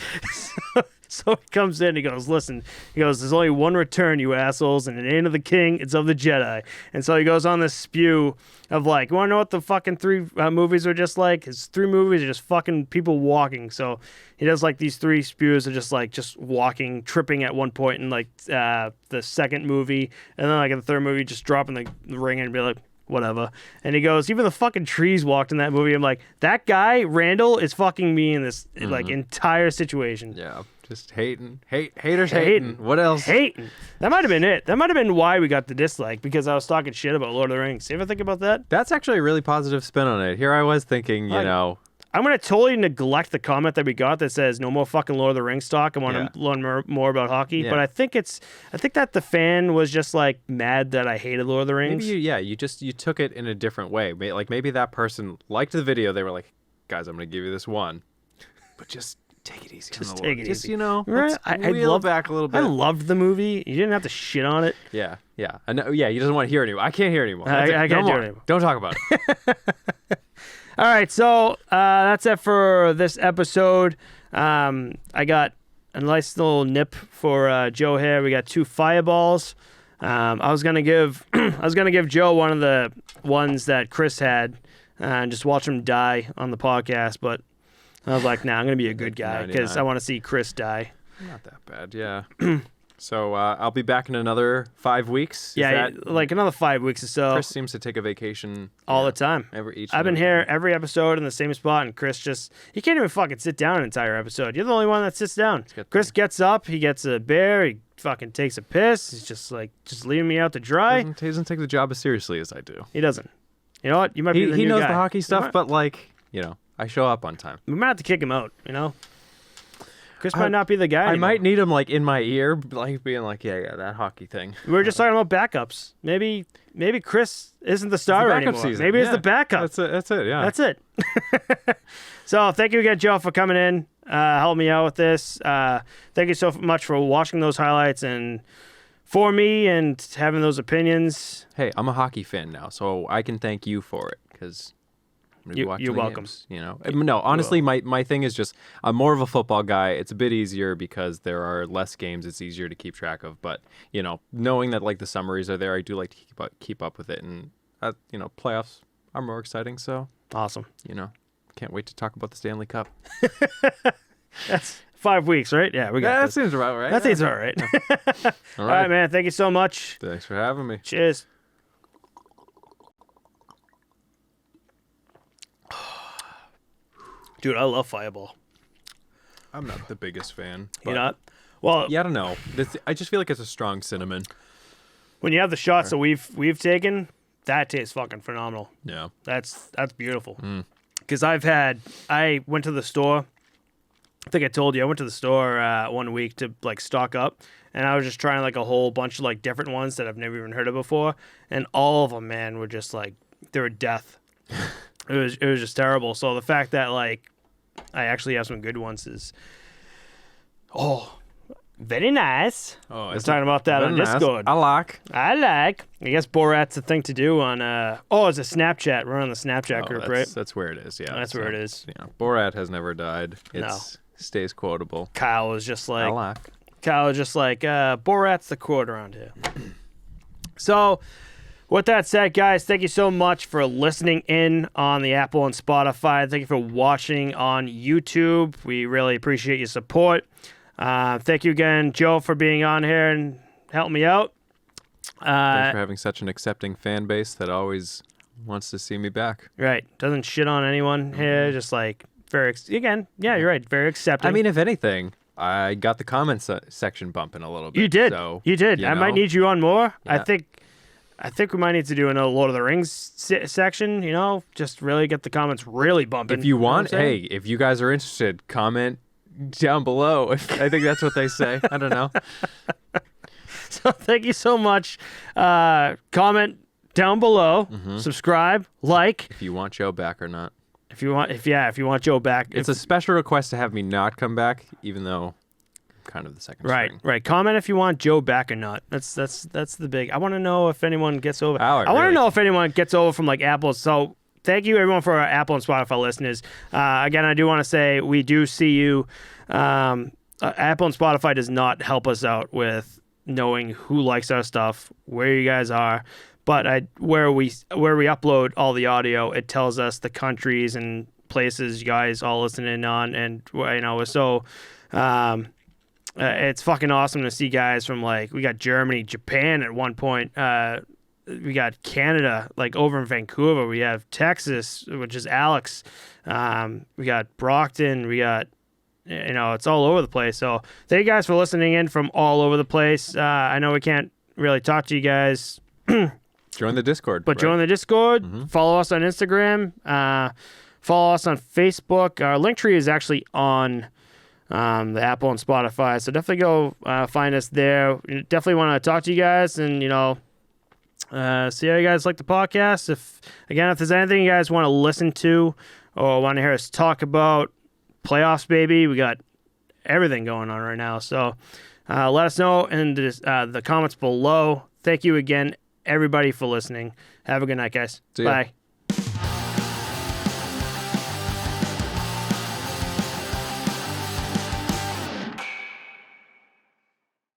So he comes in, he goes, listen, he goes, there's only one return, you assholes, and it ain't of the king, it's of the Jedi. And so he goes on this spew of like, you want to know what the fucking 3 movies are just like? His 3 movies are just fucking people walking. So he does like these 3 spews of just walking, tripping at one point in like the second movie. And then like in the third movie, just dropping the ring and be like, whatever. And he goes, even the fucking trees walked in that movie. I'm like, that guy, Randall, is fucking me in this like entire situation. Yeah. Just haters hating. What else? Hating. That might have been it. That might have been why we got the dislike, because I was talking shit about Lord of the Rings. You ever think about that? That's actually a really positive spin on it. Here I was thinking, you know. I'm going to totally neglect the comment that we got that says no more fucking Lord of the Rings talk. I want to learn more about hockey. Yeah. But I think that the fan was just like mad that I hated Lord of the Rings. Maybe you took it in a different way. Like maybe that person liked the video. They were like, guys, I'm going to give you this one. But just take it easy. Just take it easy. You know, right? I love back a little bit. I loved the movie. You didn't have to shit on it. Yeah. I know. Yeah, he doesn't want to hear it anymore. I can't hear it anymore. I can't hear it anymore. Don't talk about it. All right, so that's it for this episode. I got a nice little nip for Joe here. We got 2 fireballs. I was gonna give Joe one of the ones that Chris had and just watch him die on the podcast, but I was like, nah, I'm going to be a good guy because I want to see Chris die. Not that bad, yeah. So I'll be back in another 5 weeks. Like another 5 weeks or so. Chris seems to take a vacation all the time. I've been here every episode in the same spot, and Chris he can't even fucking sit down an entire episode. You're the only one that sits down. Chris gets up, he gets a beer, he fucking takes a piss. He's just leaving me out to dry. He doesn't take the job as seriously as I do. He doesn't. You know what? You might be the new guy. He knows the hockey stuff, but like, you know, I show up on time. We might have to kick him out, you know? Chris might not be the guy anymore. I might need him like in my ear, like being like, yeah, that hockey thing. We were just talking about backups. Maybe Chris isn't the starter anymore. Season. Maybe it's the backup. That's it. Yeah. That's it. So thank you again, Joe, for coming in, helping me out with this. Thank you so much for watching those highlights and for me and having those opinions. Hey, I'm a hockey fan now, so I can thank you for it because I'm gonna be watching You're the welcome. games, you know. No, honestly, my thing is just I'm more of a football guy. It's a bit easier because there are less games. It's easier to keep track of. But you know, knowing that like the summaries are there, I do like to keep up with it. And you know, playoffs are more exciting. So Awesome. you know, can't wait to talk about the Stanley Cup. That's 5 weeks, right? Yeah, we got Yeah, that this. seems about right. That seems all right. All right, man. Thank you so much. Thanks for having me. Cheers. Dude, I love Fireball. I'm not the biggest fan. But You know? Well, yeah, I don't know. I just feel like it's a strong cinnamon. when you have the shots that we've taken, that tastes fucking phenomenal. Yeah. That's beautiful. Because I went to the store. I think I told you I went to the store 1 week to like stock up, and I was just trying like a whole bunch of like different ones that I've never even heard of before, and all of them, man, were just like they were death. It was just terrible. So the fact that like I actually have some good ones is very nice. Oh, I was talking about that on Discord. I like. I guess Borat's the thing to do on it's a Snapchat. We're on the Snapchat group, right? That's where it is. Yeah, That's where it is. Yeah, Borat has never died. No. Stays quotable. Kyle was just like I like. Borat's the quote around here. So, with that said, guys, thank you so much for listening in on the Apple and Spotify. Thank you for watching on YouTube. We really appreciate your support. Thank you again, Joe, for being on here and helping me out. Thanks for having such an accepting fan base that always wants to see me back. Right. Doesn't shit on anyone here. Just like you're right. Very accepting. I mean, if anything, I got the comments section bumping a little bit. You did. So, you did. I might need you on more. Yeah. I think we might need to do another Lord of the Rings section, you know, just really get the comments really bumping. If you want, know what I'm saying? hey, if you guys are interested, comment down below. I think that's what they say. I don't know. So thank you so much. Comment down below, subscribe, like. If you want Joe back or not. If you want Joe back. It's a special request to have me not come back, even though I'm kind of the second string. Right. Comment if you want Joe back or not. That's the big. I want to know if anyone gets over. Oh, I want to really? know if anyone gets over from like Apple. So thank you everyone for our Apple and Spotify listeners. Again, I do want to say we do see you. Apple and Spotify does not help us out with knowing who likes our stuff, where you guys are. But where we upload all the audio, it tells us the countries and places you guys all listening on, and you know, so it's fucking awesome to see guys from like we got Germany, Japan at one point. We got Canada, like over in Vancouver. We have Texas, which is Alex. We got Brockton. We got, you know, it's all over the place. So thank you guys for listening in from all over the place. I know we can't really talk to you guys. Join the Discord. But join the Discord. Follow us on Instagram. Follow us on Facebook. Our link tree is actually on the Apple and Spotify. So definitely go find us there. We definitely want to talk to you guys and, you know, see how you guys like the podcast. If there's anything you guys want to listen to or want to hear us talk about, playoffs, baby, we got everything going on right now. So let us know in the comments below. Thank you again, everybody, for listening. Have a good night, guys. See ya. Bye.